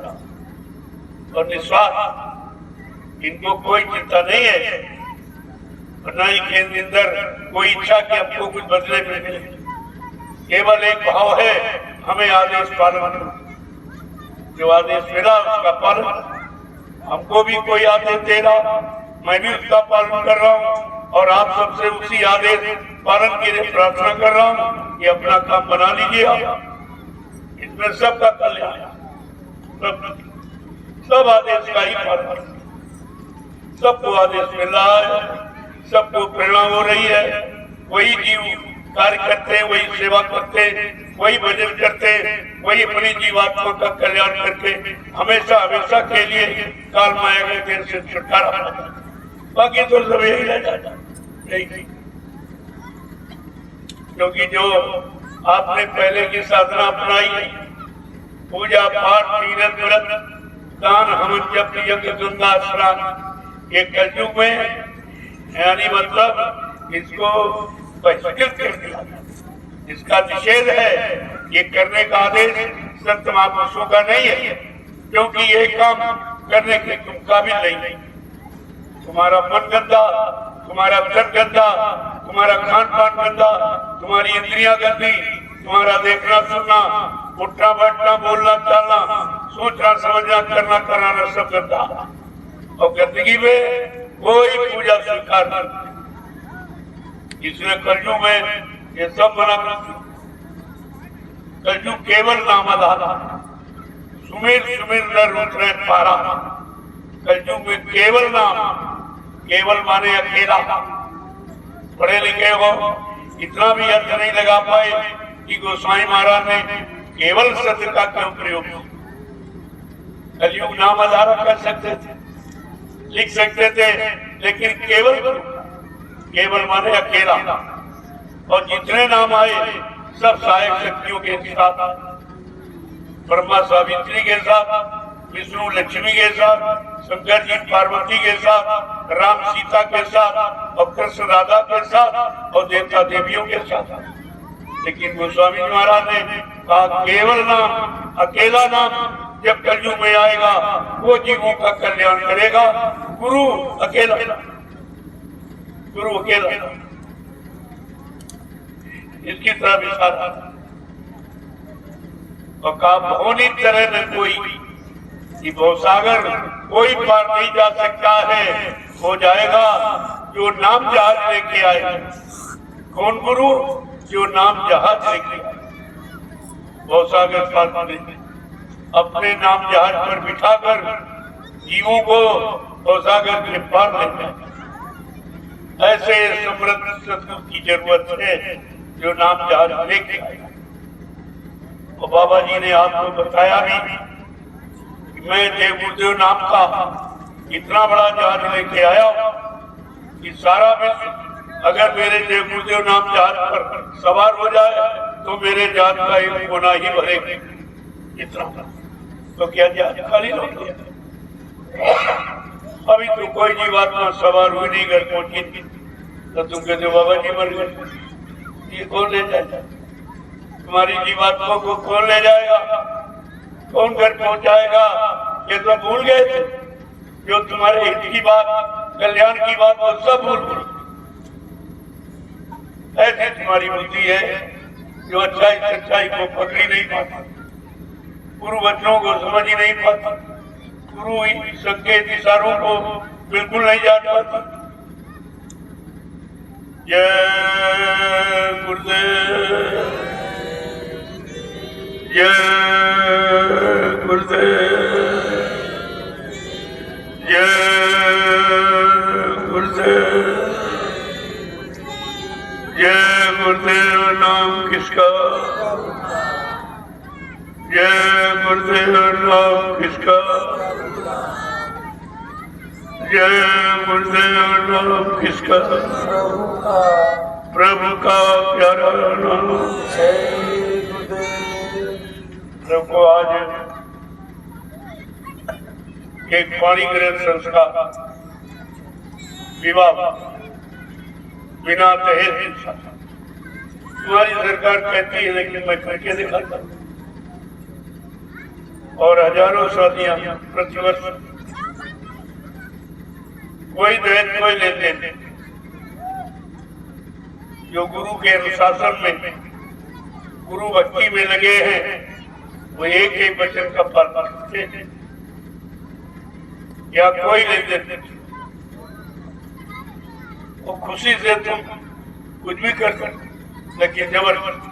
और निस्वार्थ, इनको कोई चिंता नहीं है, न ही के अंदर कोई इच्छा कि हमको कुछ बदले में मिले। केवल एक भाव है, हमें आदेश पालन करो, जो आदेश मिला उसका पालन। हमको भी कोई आदेश दे रहा, मैं भी उसका पालन कर रहा हूँ, और आप सबसे उसी आदेश पालन के लिए प्रार्थना कर रहा हूँ। ये अपना काम बना लीजिए आप, इसमें सबका कल्याण, सब आदेश का ही पालन। सबको आदेश मिल रहा है, सबको प्रेरणा हो रही है। वही जीव कार्य करते, वही सेवा करते, वही भजन करते, वही अपनी जीवात्मा का कल्याण करके हमेशा हमेशा के लिए काल माया के देर से छुटकारा पाता। बाकी तो सब यही रह जाता, क्योंकि जो आपने पहले की साधना अपनाई, पूजा पाठ तीरथ व्रत दान हवन जप यज्ञ गंगा स्नान, ये कलयुग में यानी मतलब इसको बहिष्कृत कर दिया, इसका निषेध है। ये करने का आदेश संत महापुरुषों का नहीं है, क्योंकि ये काम करने के तुम काबिल नहीं। तुम्हारा मन गंदा, तुम्हारा तन गंदा, तुम्हारा खान पान गंदा, तुम्हारी इंद्रियां गंदी, तुम्हारा देखना सुनना, उठना बैठना, बोलना चालना, सोचना समझना, करना कराना सब गंदा। और गंदगी में कोई पूजा स्वीकार नहीं, इसलिए कलयुग में ये सब मना कर। कलयुग केवल नाम आधार, सुमिर सुमिर नर उतरे पारा। कलयुग में केवल नाम, केवल माने अकेला। पढ़े लिखे हो, इतना भी अर्थ नहीं लगा पाए कि गोस्वामी महाराज ने केवल सत्य का क्यों प्रयोग। कलयुग नाम आधार कर सकते थे, लिख सकते थे, लेकिन केवल माने अकेला। और जितने नाम आए सब सहायक शक्तियों के साथ, ब्रह्मा सावित्री के साथ, विष्णु लक्ष्मी के साथ, शंकर जी पार्वती के साथ, राम सीता के साथ और कृष्ण राधा के साथ और देवता देवियों के साथ। लेकिन गोस्वामी जी महाराज ने कहा केवल नाम, अकेला नाम जब कलयुग में आएगा वो जीवों का कल्याण करेगा। गुरु अकेला, गुरु अकेला, इसकी तरफ इशारा। और कहा भवनी तरह न कोई, कि भवसागर कोई पार नहीं जा सकता है, हो जाएगा जो नाम जहाज लेके आए। कौन गुरु? जो नाम जहाज लेके आए, भवसागर पार करेंगे। अपने नाम जहाज पर बिठाकर जीवों को भवसागर के पार लेते हैं। ऐसे समृद्ध सतगुरु की जरूरत है जो नाम जहाज लेके आए। और बाबा जी ने आपको बताया भी कि मैं देव गुरुदेव नाम का इतना बड़ा जहाज लेके आया कि सारा विश्व अगर मेरे देव गुरुदेव नाम जहाज पर सवार हो जाए तो मेरे जहाज का एक कोना ही भरेगा। इतना तो क्या जहाज खाली हो गया? अभी तो कोई जीवात्मा सवार हुई नहीं, घर पहुंची तो तुम कहते बाबा जी मर गए। ये कौन ले जाएगा? तुम्हारी जीवात्मा को कौन ले जाएगा? कौन घर पहुंचाएगा? ये तो भूल गए थे। जो तुम्हारे हित की बात, कल्याण की बात, वो सब भूल गए। ऐसी तुम्हारी बुद्धि है जो अच्छाई सच्चाई को पकड़ी नहीं पाती, गुरु वचनों को समझ ही नहीं पाती, गुरु संकेत इशारों को बिल्कुल नहीं जान पाती। जय गुरुदेव, जय गुरुदेव, जय गुरुदेव, जय गुरुदेव नाम किसका, जय गुरुदेव नाम किसका, जय गुरुदेव नाम किसका, प्रभु का प्यारा नाम। प्रभु आज एक पाणी ग्रहण संस्कार विवाह बिना दहेज। तुम्हारी सरकार कहती है लेकिन मैं करके दिखाता हूं। और हजारों शादियां प्रतिवर्ष, कोई दहेज कोई लेते थे। जो गुरु के अनुशासन में, गुरु भक्ति में लगे हैं, वो एक ही वचन का पालन करते हैं। या कोई लेते थे, वो खुशी से तुम कुछ भी कर सकते, लेकिन जबरदस्ती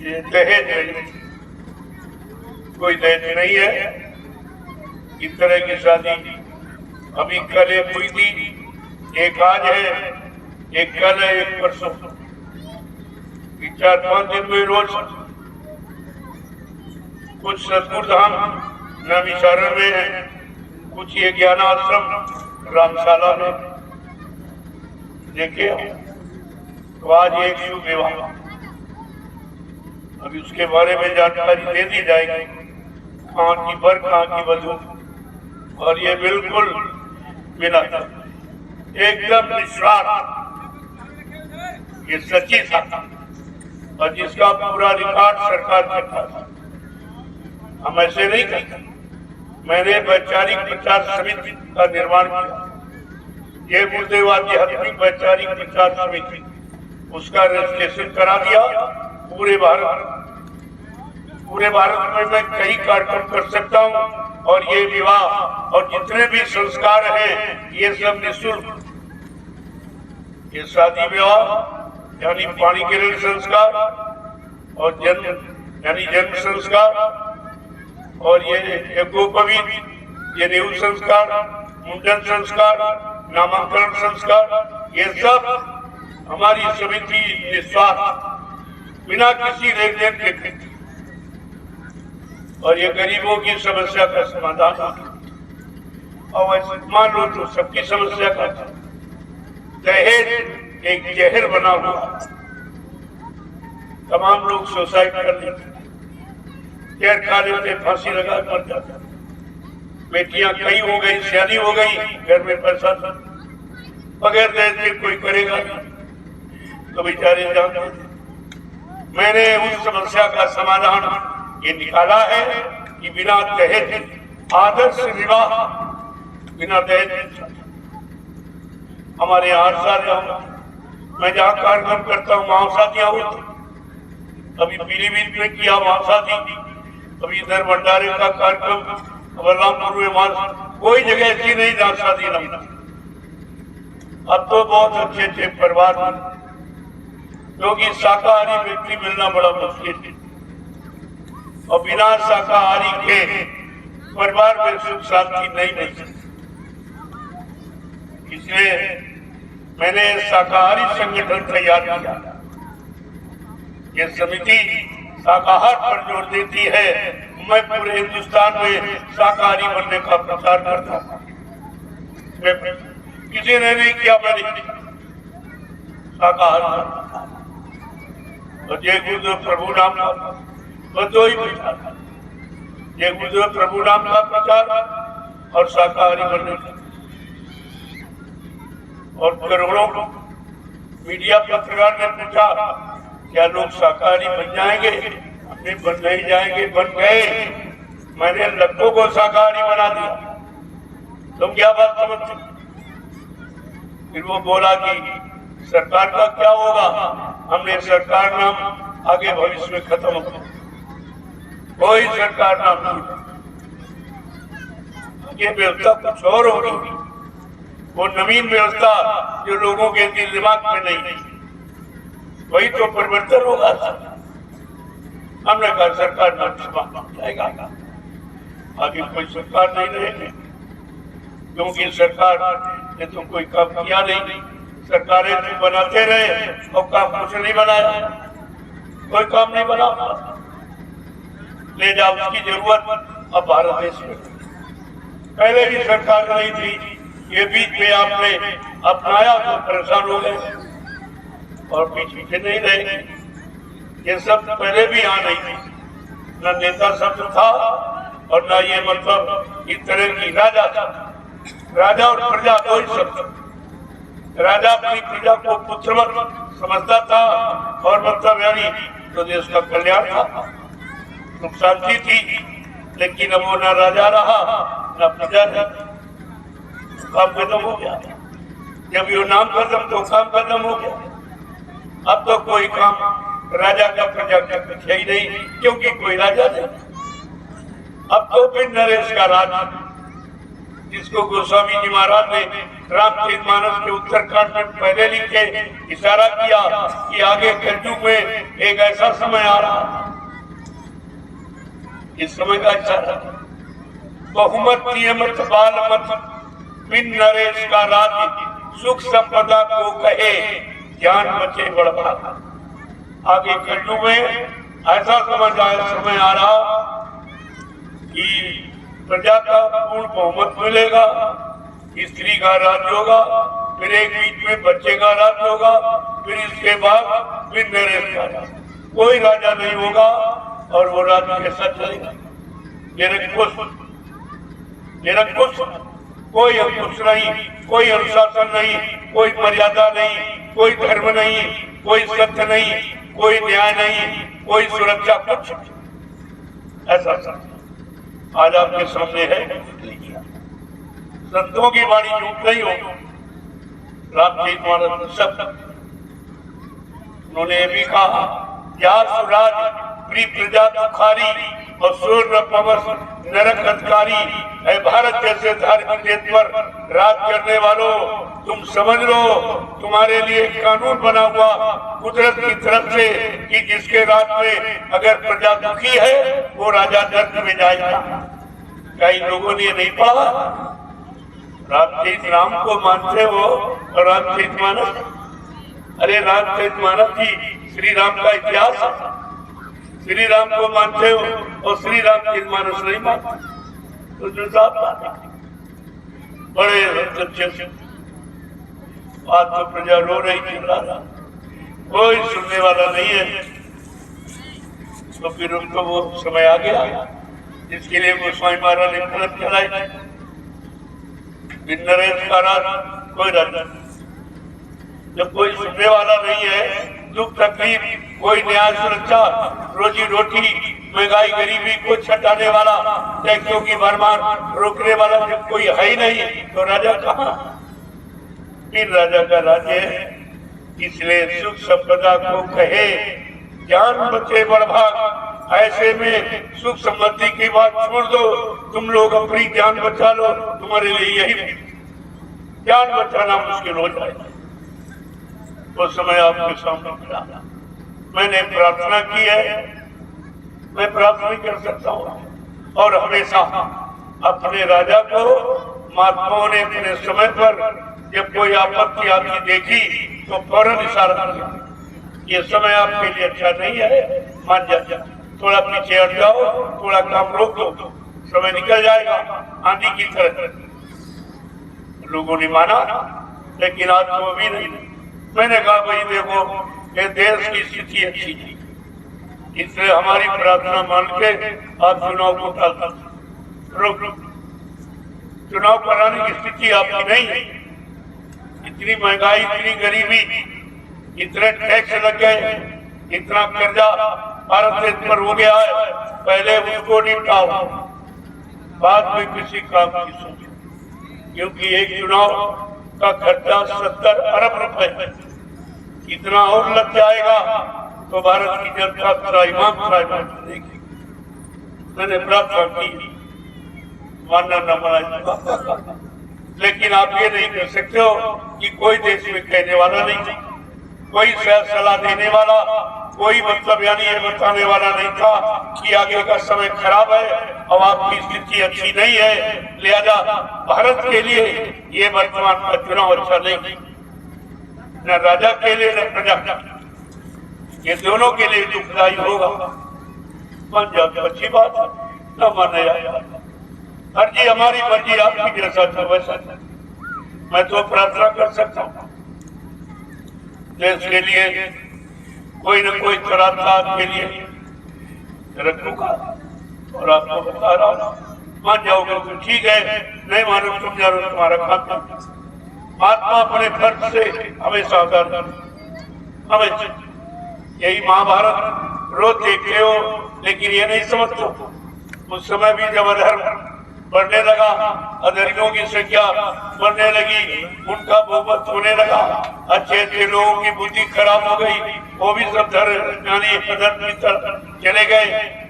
ये दहेज नहीं, कोई दहेज नहीं है। इस तरह की शादी अभी कल एक हुई थी, एक आज है, एक कल है, एक परसों। 4-5 दिन में रोज कुछ सतगुरु धाम नैमिषारण्य में है, कुछ ये ज्ञान आश्रम रामशाला में। देखिए तो आज एक शुभ विवाह, अभी उसके बारे में जानकारी दे दी जाएगी, कहाँ की वर कहाँ की वधू। और ये बिल्कुल बिना एकदम निस्वार्थ, ये सच्ची था और जिसका पूरा रिकॉर्ड सरकार के पास। हम ऐसे नहीं करते। मैंने वैचारिक प्रचार समिति का निर्माण किया, ये गुरुदेव आध्यात्मिक वैचारिक प्रचार समिति, उसका रजिस्ट्रेशन करा दिया। पूरे भारत में मैं कई कार्यक्रम कर सकता हूँ। और ये विवाह और जितने भी संस्कार हैं ये सब निःशुल्क। ये शादी विवाह यानी पाणी ग्रहण संस्कार और जन्म यानी जन्म संस्कार, और ये यज्ञोपवीत, ये नेहू संस्कार, मुंडन संस्कार, नामांकन संस्कार, ये सब हमारी समिति निस्वार्थ बिना किसी लेन देन के करती। और ये गरीबों की समस्या का समाधान होगा। और वैसे मान लो तो सबकी समस्या का दहेज एक जहर बना हुआ, तमाम लोग सुसाइड कर लेते। जहर खा लेते, फांसी लगा मर जाते। बेटियां कई हो गई, सियानी हो गई, घर में पैसा था, बगैर दहेज के कोई करेगा तो बेचारे जानते। मैंने उस समस्या का समाधान ये निकाला है कि बिना दहेज आदर्श विवाह बिना दहेज। हमारे यहाँ हर साल मैं जहाँ कार्यक्रम करता हूँ वहां शादियां होती। अभी पीलीभीत में किया वहां शादी, अभी इधर भंडारे का कार्यक्रम बलरामपुर में, वहां कोई जगह ऐसी नहीं जहाँ शादी न होती। अब तो बहुत अच्छे अच्छे परिवार, क्योंकि शाकाहारी व्यक्ति मिलना बड़ा मुश्किल है और बिना शाकाहारी के परिवार में सुख शांति नहीं मिल सकती। इसलिए मैंने शाकाहारी संगठन तैयार किया। ये समिति शाकाहार पर जोर देती है। मैं पूरे हिंदुस्तान में शाकाहारी बनने का प्रचार करता था। किसी ने नहीं किया, मैंने शाकाहार और जय गुरुदेव प्रभु नाम का बस दो ही प्रचार, जय गुरुदेव प्रभु नाम का प्रचार और शाकाहारी बनने का। और करोड़ों मीडिया पत्रकार ने पूछा क्या लोग शाकाहारी बन जाएंगे? हमने बन नहीं जाएंगे, बन गए। मैंने लड़कों को शाकाहारी बना दिया। तुम क्या बात समझते? फिर वो बोला कि सरकार का क्या होगा? हमने सरकार नाम आगे भविष्य में खत्म हो, कोई सरकार नाम नहीं। ये व्यवस्था कुछ और होगी, वो नवीन व्यवस्था जो लोगों के दिल दिमाग में नहीं, वही तो परिवर्तन होगा। हमने कहा सरकार नाम जाएगा, आगे कोई सरकार नहीं रहेगी, क्योंकि सरकार ने तो कोई काम किया नहीं। सरकारें तो बनाते रहे और काम कुछ नहीं बनाया, कोई काम नहीं बना। ले जाओ उसकी जरूरत अब भारत देश में। पहले भी सरकार नहीं थी, ये बीच में आपने अपनाया तो परेशान हो गए और पीछे नहीं रहे। ये सब पहले भी यहाँ नहीं थी, न नेता शब्द था और न ये मतलब इस तरह की राजा था। राजा और प्रजा दो ही शब्द। राजा अपनी प्रजा को पुत्रवत समझता था और मतलब यानी तो देश का कल्याण था, सुख शांति थी। लेकिन अब वो न राजा रहा न प्रजा रहा, काम खत्म हो गया। जब ये नाम खत्म तो काम खत्म हो गया। अब तो कोई काम राजा का प्रजा का कुछ ही नहीं, क्योंकि कोई राजा नहीं। अब तो फिर नरेश का राज, जिसको गोस्वामी जी महाराज ने रामचरितमानस के उत्तरकांड में पहले लिख के इशारा किया कि आगे कलयुग में एक ऐसा समय आ रहा। इस समय का इशारा बहुमत नियमत बालमत बिन नरेश का राज, सुख संपदा को कहे ज्ञान बचे बड़भा। आगे कलयुग में ऐसा समय आ रहा कि प्रजा का पूर्ण बहुमत मिलेगा, स्त्री का राज्य होगा, फिर एक बीच में बच्चे का राज्य होगा, फिर इसके बाद फिर नरेश का राज्य। कोई राजा नहीं होगा और वो राज्य कैसा चलेगा? निरंकुश, कोई अंकुश नहीं, कोई अनुशासन नहीं, कोई मर्यादा नहीं, कोई धर्म नहीं, कोई सत्य नहीं, कोई न्याय नहीं, कोई सुरक्षा, कुछ ऐसा सब आज आपके सामने है। संतों की वाणी झूठ नहीं हो। रामचरितमानस सब उन्होंने ये भी कहा, क्या सुराज प्री प्रजा दुखारी और सूर्य पवस नरक अधिकारी है। भारत जैसे धार्मिक देश पर राज करने वालों, तुम समझ लो तुम्हारे लिए कानून बना हुआ कुदरत की तरफ से कि जिसके राज में अगर प्रजा दुखी है वो राजा नरक में जाएगा। कई लोगों ने नहीं पढ़ा। रामचरित राम को मानते हो और रामचरितमानस, अरे रामचरितमानस ही श्री राम का इतिहास है। श्री राम को मानते हो और श्री रामचरितमानस नहीं मानते तो जो बात है। बड़े अच्छे से आज तो प्रजा रो रही थी, कोई सुनने वाला नहीं है। तो फिर उनको वो समय आ गया जिसके लिए गोस्वामी महाराज ने कलम चलाई। नरेश का राज कोई राजा, जब कोई सुनने वाला नहीं है, दुख तकलीफ, कोई न्याय सुरक्षा, रोजी रोटी, महंगाई गरीबी को छटाने वाला, टैक्सों की भरमार रोकने वाला जब कोई है ही नहीं तो राजा कहाँ? फिर राजा का राज्य है। इसलिए सुख संपदा को कहे ज्ञान बचे बड़भाग। ऐसे में सुख समृद्धि की बात छोड़ दो, तुम लोग अपनी जान बचा लो। तुम्हारे लिए यही जान बचाना मुश्किल हो जाएगा। उस समय आपके सामने मिला, मैंने प्रार्थना की है, मैं प्रार्थना कर सकता हूँ। और हमेशा अपने राजा को महात्माओं ने अपने समय पर जब कोई आपत्ति आपकी देखी तो फौरन इशारा किया, ये समय आपके लिए अच्छा नहीं है, मान जा, थोड़ा पीछे हट जाओ, थोड़ा काम रोक दो, समय निकल जाएगा आंधी की तरह। लोगों ने माना, लेकिन आज तो अभी नहीं। मैंने कहा भाई देखो, ये देश की स्थिति अच्छी थी, इसलिए हमारी प्रार्थना मान के आप चुनाव को रोक लो। चुनाव कराने की स्थिति आपकी नहीं है। इतनी महंगाई, इतनी गरीबी, इतने टैक्स लग गए, इतना कर्जा भारत देश पर हो गया है, पहले उसको निपटाओ, बाद में किसी काम की सोचो। क्योंकि एक चुनाव का खर्चा 70 अरब रुपए, इतना और लग जाएगा तो भारत की जनता त्राहिमाम करेगी। मैंने प्रार्थना की, मानना न माना, लेकिन आप ये नहीं कर सकते हो कि कोई देश में कहने वाला नहीं, कोई सलाह देने वाला, कोई मतलब यानी ये बताने वाला नहीं था कि आगे का समय खराब है, अब आपकी स्थिति अच्छी नहीं है, लिहाजा भारत के लिए ये वर्तमान का चुनाव अच्छा नहीं, न राजा के लिए न प्रजा, ये दोनों के लिए दुखदायी होगा। मान जाओ अच्छी बात है, न माने मर्जी हमारी, मर्जी आपकी, जैसा था वैसा। मैं तो प्रार्थना कर सकता हूँ देश के लिए, कोई न कोई चढ़ाता आपके लिए रखूंगा और आपको बता रहा हूँ। मान जाओगे तो ठीक है, नहीं मानो तुम जानो तुम्हारा खाता। महात्मा अपने फर्ज से हमेशा आजाद, हमेशा। यही महाभारत रोज देखते हो, लेकिन ये नहीं समझते उस समय भी जब अधर्म बढ़ने लगा, अधर्मियों की संख्या बढ़ने लगी, उनका बहुमत होने लगा, अच्छे अच्छे लोगों की बुद्धि खराब हो गई, वो भी सब धर्म यानी अधर्म की तरफ चले गए।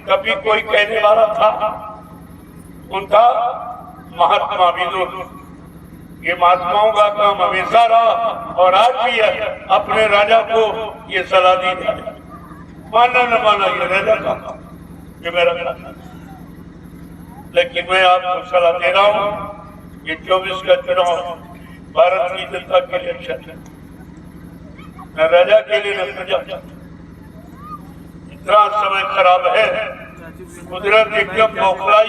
कभी कोई कहने वाला था, उनका महात्मा विदुर। ये महात्माओं का काम हमेशा रहा और आज भी है, अपने राजा को ये सलाह दी जाए, मानना न माना ये राजा का काम, ये मेरा काम। लेकिन मैं आपको सलाह दे रहा हूँ, ये 24 का चुनाव भारत की जनता के लिए अच्छा है, न राजा के लिए न प्रजा। इतना समय खराब है, कुदरत एकदम बौखलाई,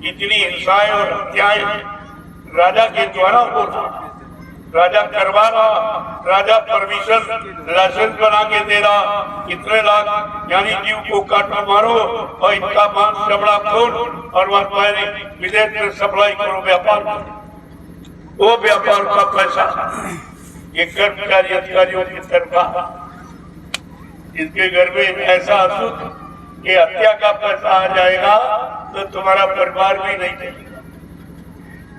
इतनी हिंसाएं और हत्याएं राजा के द्वारा हो रहा, राजा करवा रहा, राजा परमिशन लाइसेंस बना के दे रहा, इतने लाख यानी जीव को काटो मारो और इनका मांस चमड़ा खोल और विदेश में सप्लाई करो, व्यापार करो। वो व्यापार का पैसा ये कर्मचारी अधिकारियों की तरफ, इसके घर में ऐसा अशुद्ध कि हत्या का पैसा आ जाएगा तो तुम्हारा परिवार भी नहीं चलेगा।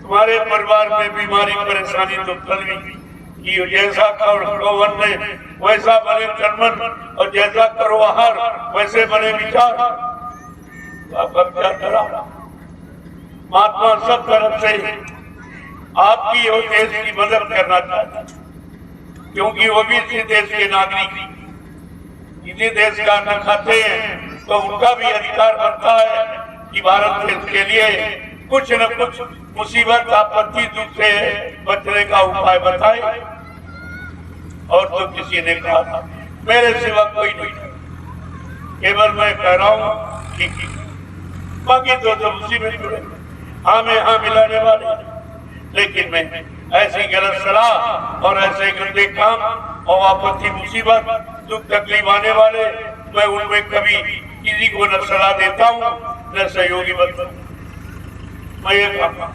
तुम्हारे परिवार में बीमारी परेशानी तो फैली कि जैसा करो वन वैसा बने कर्मन, और जैसा करो आहार वैसे बने विचार। आपका क्या करा? महात्मा सब तरफ से आपकी और देश की मदद करना चाहता, क्योंकि वो भी इसी देश के नागरिक, इसी देश का अन्न खाते हैं, तो उनका भी अधिकार बनता है कि भारत देश के लिए कुछ न कुछ मुसीबत आपत्ति दुख से बचने का उपाय बताए। और तो किसी ने कहा, मेरे सिवा कोई नहीं, केवल मैं कह रहा हूँ कि बाकी तो मुसीबत जुड़े हाँ में हाँ मिलाने वाले, लेकिन मैं ऐसी गलत सलाह और ऐसे गंदे काम और आपत्ति मुसीबत दुख तकलीफ आने वाले मैं उनमें कभी किसी को न सलाह देता हूँ न सहयोगी बनता हूँ, मैं ये कहता हूँ।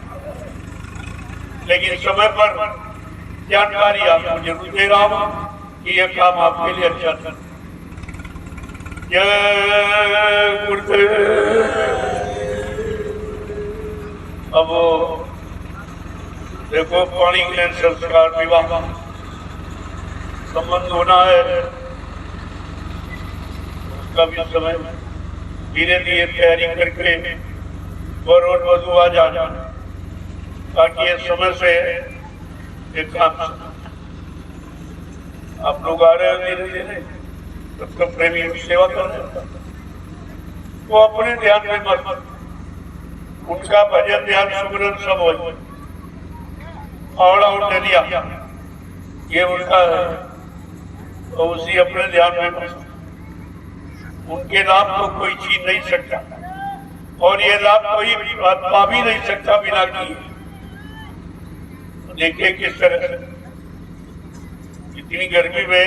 लेकिन समय पर जानकारी आपको जरूर दे रहा हूँ कि यह काम आपके लिए अच्छा था। जय गुरुदेव। अब वो देखो पानी के संस्कार विवाह संबंध होना है, उसका भी समय धीरे धीरे तैयारी करके वर और वधू आ जाना, ताकि ये समय से एक काम आप लोग आ रहे हो धीरे धीरे, सबका प्रेमी सेवा कर रहे हो, वो अपने ध्यान में मत, उनका भजन ध्यान सुमरन सब हो, आवड़ा और डलिया ये उनका है, तो उसी अपने ध्यान में मत, उनके लाभ को कोई छीन नहीं सकता और ये लाभ कोई पा भी नहीं सकता बिना किए। देखिए किस तरह से इतनी गर्मी में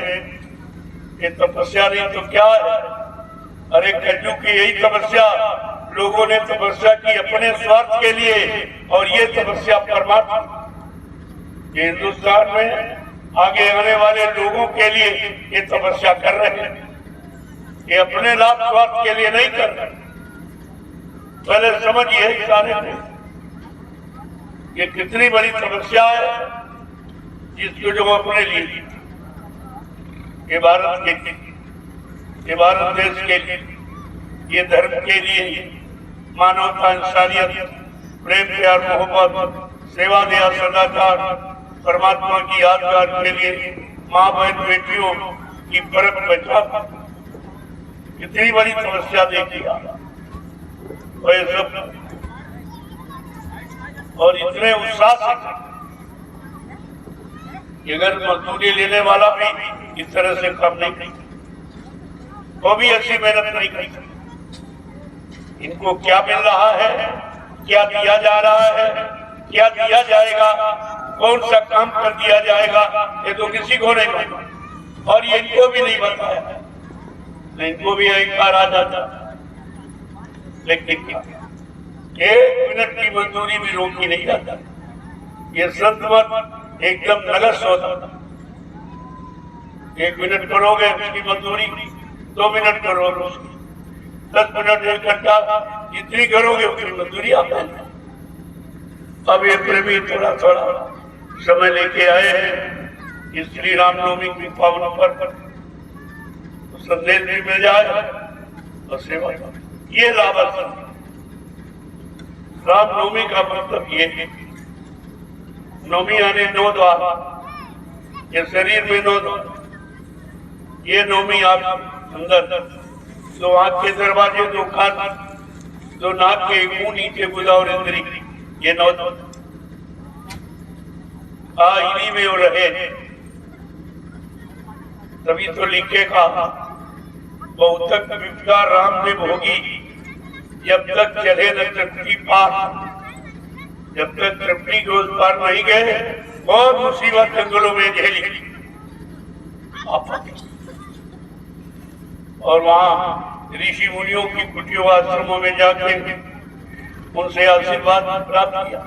ये तपस्या नहीं तो क्या है। अरे कलयुग की यही तपस्या, लोगों ने तपस्या की अपने स्वार्थ के लिए और ये तपस्या परमात्मा ये हिंदुस्तान में आगे आने वाले लोगों के लिए ये तपस्या कर रहे हैं, ये अपने लाभ स्वार्थ के लिए नहीं कर रहे। पहले समझिए सारे ये कितनी बड़ी तपस्या है जिसको जो अपने लिए, ये भारत के, ये भारत देश के लिए, ये धर्म के लिए, मानवता इंसानियत प्रेम प्यार मोहब्बत सेवा दया सदाचार परमात्मा की यादगार के लिए माँ बहन बेटियों की परख पहचान, कितनी बड़ी समस्या देखी और सब और इतने उत्साह से अगर मजदूरी लेने वाला भी इस तरह से काम नहीं करेगा तो भी ऐसी मेहनत नहीं करेगा। इनको क्या मिल रहा है, क्या दिया जा रहा है, क्या दिया जाएगा, कौन सा काम कर दिया जाएगा, ये तो किसी को नहीं पता और ये इनको भी नहीं बताया, इनको भी अहंकार आ जाता। लेकिन 1 मिनट की मजदूरी भी रोकी नहीं जाता, ये संत मत एकदम नगस होता। 1 मिनट करोगे उसकी मजदूरी, 2 मिनट करोगे उसकी, 10 मिनट 1 घंटा जितनी करोगे उसकी मजदूरी आप। अब ये प्रेमी थोड़ा थोड़ा समय लेके आए हैं इस श्री रामनवमी की पावन पर संदेश भी मिल जाए और सेवा ये लाभ। रामनवमी का मतलब ये नवमी यानी 9 द्वार, ये शरीर में 9 द्वार, ये नवमी आप अंदर 2 आंख के दरवाजे, 2 कान, 2 नाक के मुंह नीचे गुदा और इंद्री, ये 9 द्वार इन्हीं में वो रहे। तभी तो लिखे का बहुत तक विपदा राम ने भोगी, जब तक चले न तृप्ति पार, जब तक तृप्ति के उस पार नहीं गए बहुत मुसीबत जंगलों में झेली। और वहां ऋषि मुनियों की कुटियों आश्रमों में जाके उनसे आशीर्वाद प्राप्त किया।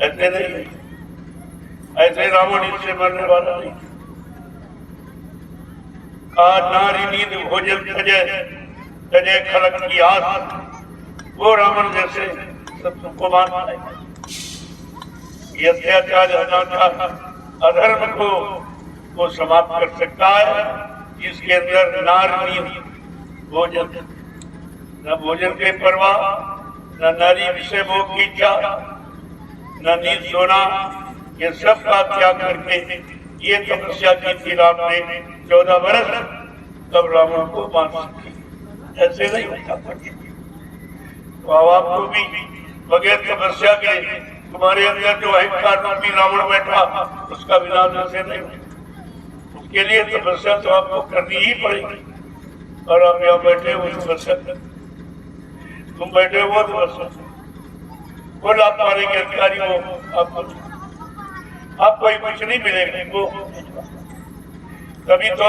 ऐसे नहीं, ऐसे रावण इससे मरने वाला नहीं। नारी नींद भोजन तजय खलक की आस, वो रावण जैसे सब तुमको मानना है। ये अत्याचार अनाचार अधर्म को वो समाप्त कर सकता है जिसके अंदर नार नींद भोजन, न भोजन के परवाह, न नारी विषय भोग की इच्छा, न नींद सोना, ये सब का त्याग करके ये तपस्या की थी राम ने 14 वर्ष, तब रावण को मान सके। ऐसे नहीं होता तो आपको भी बगैर तपस्या के तुम्हारे अंदर जो अहंकार रूपी रावण बैठा उसका विनाश ऐसे नहीं होता। उसके लिए तपस्या तो आपको करनी ही पड़ेगी। और आप यहाँ बैठे हो तपस्या, तुम बैठे हो तपस्या, वो लाभ पाने के अधिकारी हो, आपको ही कुछ नहीं मिलेगा। तभी तो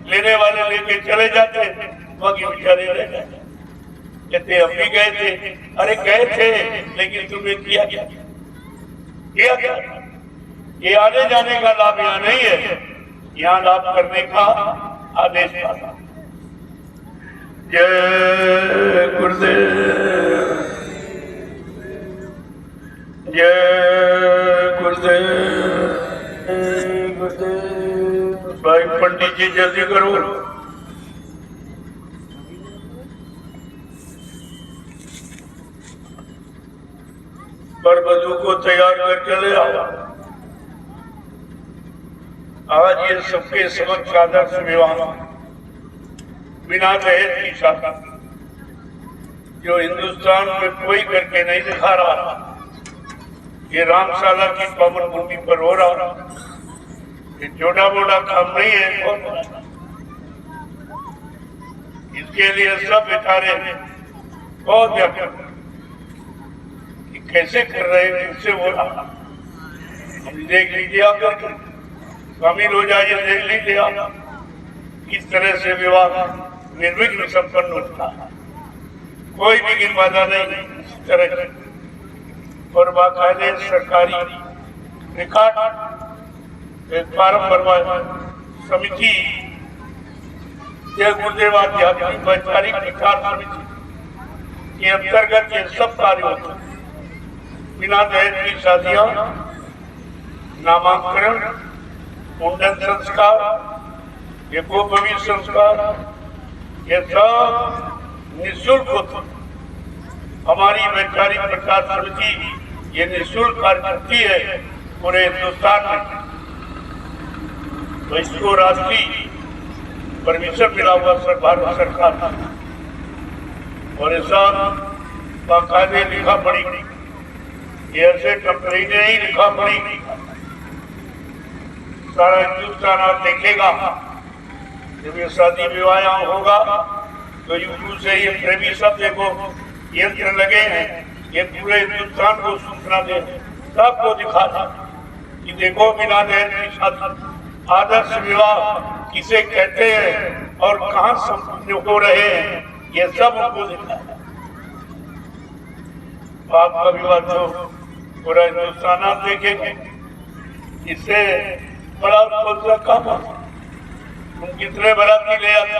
लेने वाले लेके चले जाते, बाकी बेचारे रह जाते। कहते हम भी गए थे। अरे गए थे, लेकिन तुमने किया क्या? किया क्या? ये आने जाने का लाभ यहाँ नहीं है, यहाँ लाभ करने का आदेश था। जय गुरुदेव, जय गुरुदेव, जय गुरुदेव। भाई पंडित जी जल्दी करो। पर वधू को तैयार करके ले आओ। आज ये सबके समक्ष आदर्श विवाह बिना दहेज की शादी, जो हिंदुस्तान में कोई करके नहीं दिखा रहा, ये रामशाला की पावन भूमि पर हो रहा। ये छोटा मोटा काम नहीं है, बहुत बड़ा। इसके लिए सब बेचारे बहुत व्याकुल कि कैसे कर रहे हैं, कैसे हो रहा। हम देख लीजिए, आप शामिल हो जाइए, देख लीजिए आप किस तरह से विवाह निर्विघ्न संपन्न होता है, कोई भी बाधा नहीं इस तरह से। और बाकायदे सरकारी रिकॉर्ड एक फार्म भरवाया समिति, यह गुरुदेव आध्यात्मिक वैचारिक विकास समिति के अंतर्गत ये सब कार्य होते हैं। बिना दहेज की शादियां, नामांकन, मुंडन संस्कार, ये गोपवीर संस्कार, ये सब निःशुल्क होते। हमारी वैचारिक प्रचार समिति ये निःशुल्क कार्य करती है पूरे हिंदुस्तान में। तो इसको राष्ट्रीय परमिशन मिला हुआ भारत सरकार, और ऐसा बाकायदे लिखा पड़ी, ये ऐसे कंपनी ने ही लिखा पड़ी। सारा हिंदुस्तान आप देखेगा, जब ये शादी विवाह होगा तो यूट्यूब से ये प्रेमी सब देखो यंत्र लगे हैं, ये पूरे हिंदुस्तान को सूचना दे, सबको दिखा था कि देखो बिना दहेज की शादी, आदर्श विवाह किसे कहते हैं और कहाँ संपन्न हो रहे हैं, ये सब उनको दिखा। आपका विवाह तो पूरा हिंदुस्तान आप देखेंगे, इससे बड़ा काम है। तुम कितने बराती ले आते,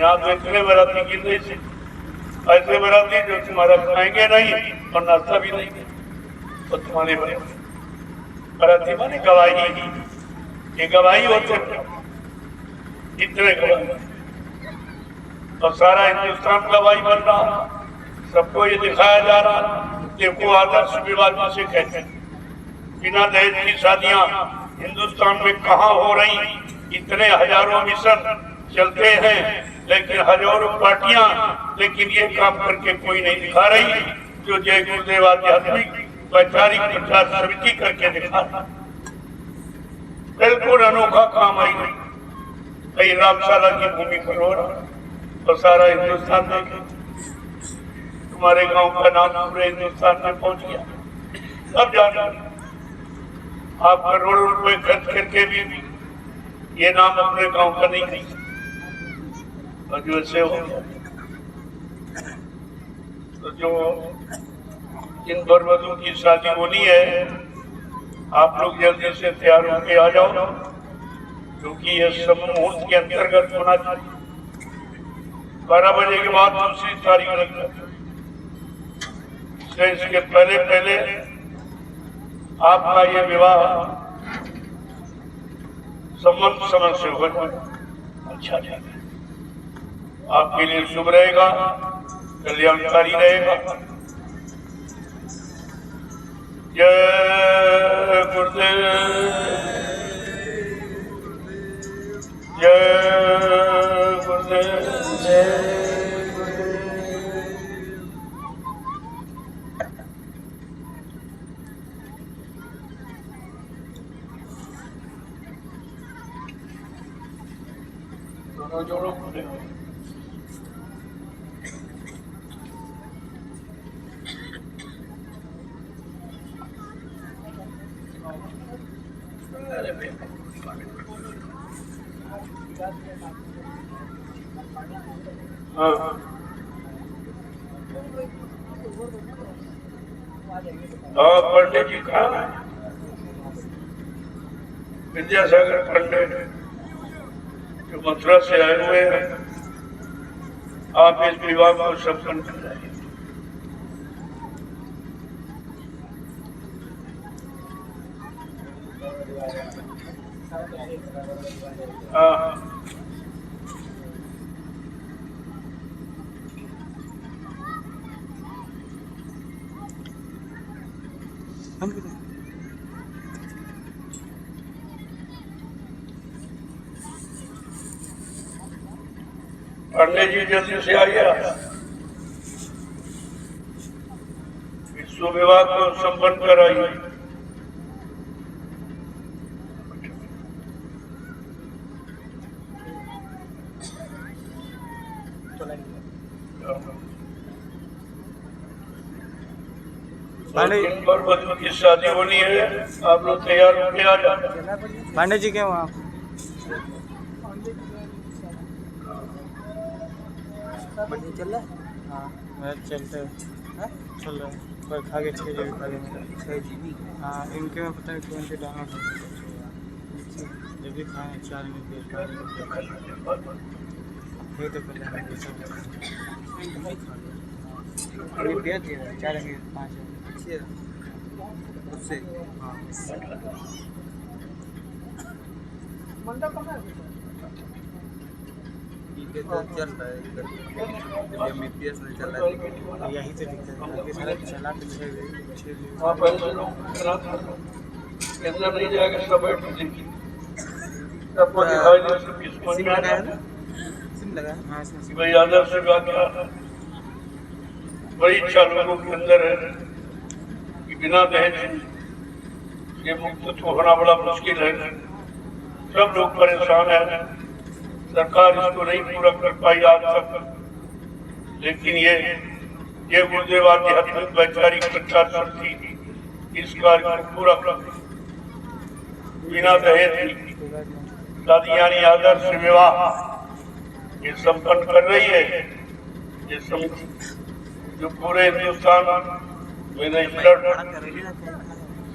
यहाँ तो इतने बराती गिनने से, ऐसे बराती जो तुम्हारा खाएंगे नहीं और नाश्ता भी नहीं, तो तुम्हारे बराती माने गवाही, ये गवाही होते इतने गवाही, और सारा हिंदुस्तान गवाही बन रहा, सबको ये दिखाया जा रहा। देखो आदर्श विवाह जिसे कहते हैं, बिना दहेज की शादियां हिंदुस्तान में कहाँ हो रही। इतने हजारों मिशन चलते हैं, लेकिन हजारों पार्टियां, लेकिन ये काम करके कोई नहीं दिखा रही जो जय गुरुदेव आध्यात्मिक वैचारिक प्रचार समिति करके दिखा। बिल्कुल अनोखा काम आई नहीं, कई रामशाला की भूमि पर हो रहा और सारा हिंदुस्तान देखे। तुम्हारे गांव का नाम पूरे हिंदुस्तान में पहुंच गया, सब जान रहे। आप करोड़ों रुपए खर्च करके भी ये नाम अपने गांव का नहीं कही, और जो ऐसे हो गया। तो जो जिन बरवधू की शादी होनी है, आप लोग जल्दी से तैयार होके आ जाओ, क्योंकि ये सब मुहूर्त के अंतर्गत होना चाहिए। 12 बजे के बाद दूसरी तारीख रख दो, इसके पहले पहले आपका ये विवाह संबंध समय से हो जाए। अच्छा आपके लिए शुभ रहेगा, कल्याणकारी रहेगा। जय गुरुदेव, जय गुरुदेव, जय जोड़ो खुले हो। अरे हाँ हाँ, पंडित जी कहाँ है? विद्यासागर पंडित जो मथुरा से आए हुए हैं, आप इस विवाह को संपन्न कराइए। हाँ पंडित जी जल्दी से आइए, इस विवाह को संपन्न कराइए। पांडे दिन पर बच्चों की शादी होनी है, आप लोग तैयार होके आ जाओ। पांडे जी क्या वहाँ चल रहा है। हाँ मैं चलते चल रहा है पर खा के 6 GB खा गया मेरा 6 GB। हाँ इनके में पता नहीं कौन से डाउनलोड जब भी खाए 4 मिनट ये तो पहले हमने सब ये दिया 4 मिनट 5 उससे हाँ ठीक है तो चल रहा है इधर MBPS नहीं चल रहा है। यही तो दिक्कत है आगे सारा चला के 6 वहाँ पर से लोग अंदर नहीं जाएगा, सब बैठ के देखिए, सबको दिखाई दे किसको सिम नहीं लगाया आना। ना, सिम लगाया। हाँ इसमें कि भाई आदर्श विवाह क्या है? बड़ी इच्छा लोगों के अंदर है कि बिना दहेज ये मुक्त तो होना बड़ा मुश्किल है। सब लोग परेशान हैं, सरकार इसको नहीं पूरा कर पाई आज तक, लेकिन ये गुरुदेव आध्यात्मिक वैचारिक प्रचार शक्ति इस कार्य को पूरा कर बिना दहेज शादी यानी आदर्श विवाह ये संपन्न कर रही है। ये जो पूरे हिंदुस्तान में रजिस्टर्ड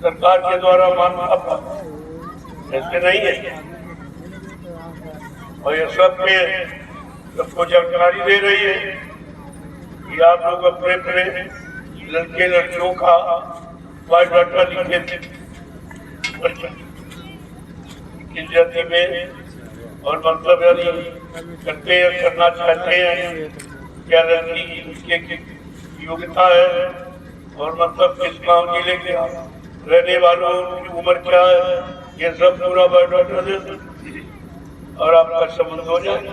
सरकार के द्वारा मान्यता प्राप्त, ऐसे नहीं है। और ये सबको जानकारी दे रही है कि आप लोग अपने अपने लड़के लड़कियों का बायोडाटा लिखे किस जाति में और मतलब यानी करते हैं करना चाहते हैं, क्या लड़की उसके योग्यता है और मतलब किस गांव जिले के रहने वालों की उम्र क्या है, ये सब पूरा बायोडाटा दे और आपका संबंध हो जाए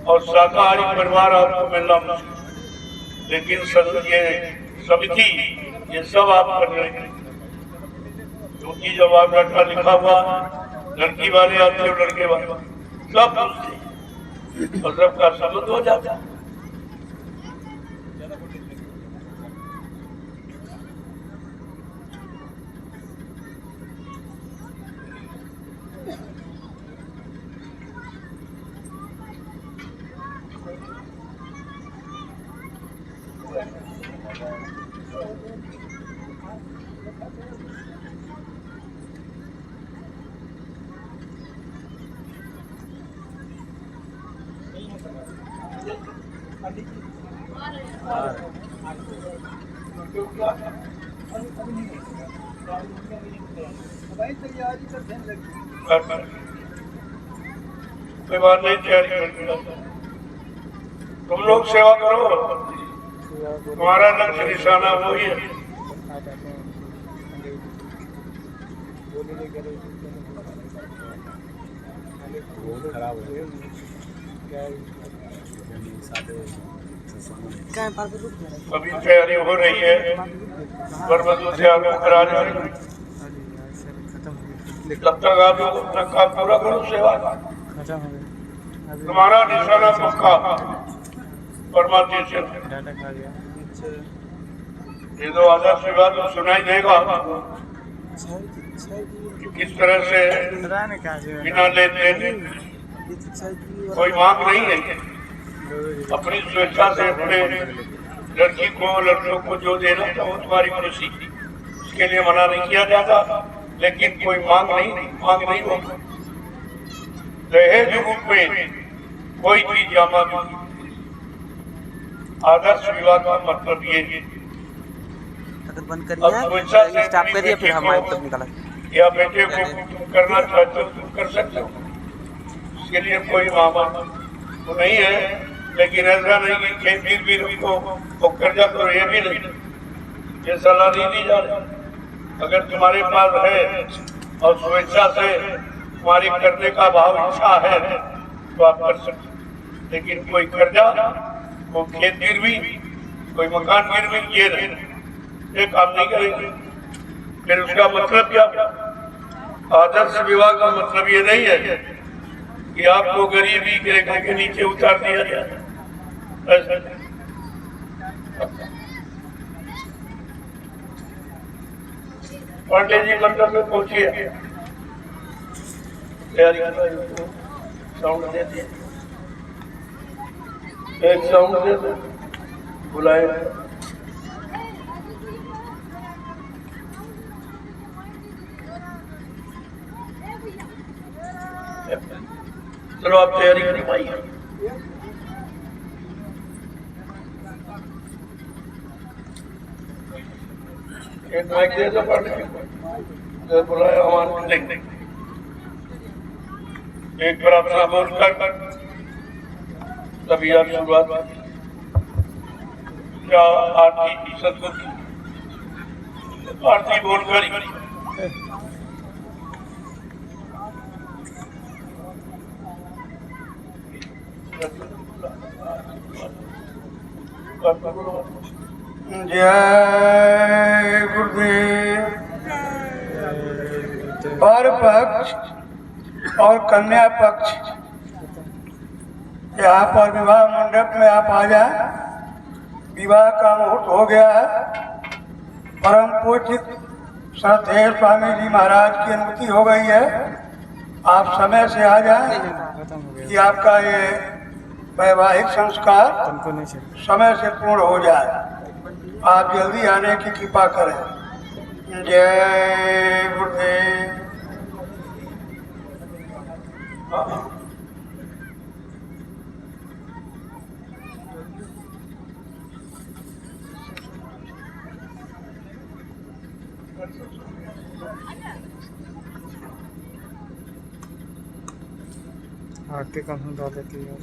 और शाकाहारी परिवार आपको मिलना मुश्किल, लेकिन ये समिति ये सब आप कर रहे हैं, क्योंकि जब बायोडाटा लिखा हुआ लड़की वाले आते हैं लड़के वाले सब पूछते और सबका संबंध हो जाता है। कोई बात नहीं, तैयारी कर, तुम लोग सेवा करो, तुम्हारा लक्ष्य निशाना वही है। अभी तैयारी हो रही है, बरबदू से आप लोग करा रहे हैं, तब तक आप लोग अपना काम पूरा करो, सेवा खत्म हो गया तुम्हारा निशाना पक्का परमात्मा से। डाटा खा गया ये तो आदर्श विवाह तो सुनाई देगा कि किस तरह से पता नहीं कहाँ से बिना लेन देन कोई मांग नहीं है, अपनी स्वेच्छा से अपने लड़की को लड़कों को जो देना था वो तुम्हारी खुशी, उसके लिए मना नहीं किया जाता, लेकिन कोई मांग नहीं होगी। दहेज रूप में कोई चीज जमा नहीं। आदर्श विवाह का मतलब ये अगर बंद अब करिए स्वेच्छा से स्टॉप अपनी करिए फिर बेटी हम को माइक तक निकाला या बेटे को तुम करना चाहते हो तुम कर सकते हो, उसके लिए कोई मामला तो नहीं है। लेकिन ऐसा नहीं कि खेत भी रुको वो कर्जा करो, ये भी नहीं, ये सलाह नहीं दी जा रही। अगर तुम्हारे पास है और स्वेच्छा से तुम्हारी करने का भाव इच्छा है तो आप कर सकते, लेकिन कोई कर्जा, कोई खेत गिरवी, कोई मकान गिरवी, ये नहीं, ये काम नहीं करेंगे। फिर उसका मतलब क्या? आदर्श विवाह का मतलब ये नहीं है कि आपको गरीबी के रेखा के नीचे उतार दिया जाए, ऐसा नहीं। पांडे जी मंडल में पहुंचिए, तैयारी कर रहे हो, साउंड दे दिए, एक साउंड दे दो, बुलाए। चलो आप तैयारी करिए भाई। एक माइक दे दो पांडे जी को, बुलाया हमारे देख एक प्रार्थना बोलकर तभी आप शुरुआत क्या आरती सदगुरु आरती बोलकर ही जय गुरुदेव। वर पक्ष और कन्या पक्ष यहाँ पर विवाह मंडप में आप आ जाए। विवाह का मुहूर्त हो गया है। परम पूज्य श्रद्धेय स्वामी जी महाराज की अनुमति हो गई है। आप समय से आ जाए कि आपका ये वैवाहिक संस्कार समय से पूर्ण हो जाए। आप जल्दी आने की कृपा करें। जय गुरुदेव। आरती कम डाल देती है।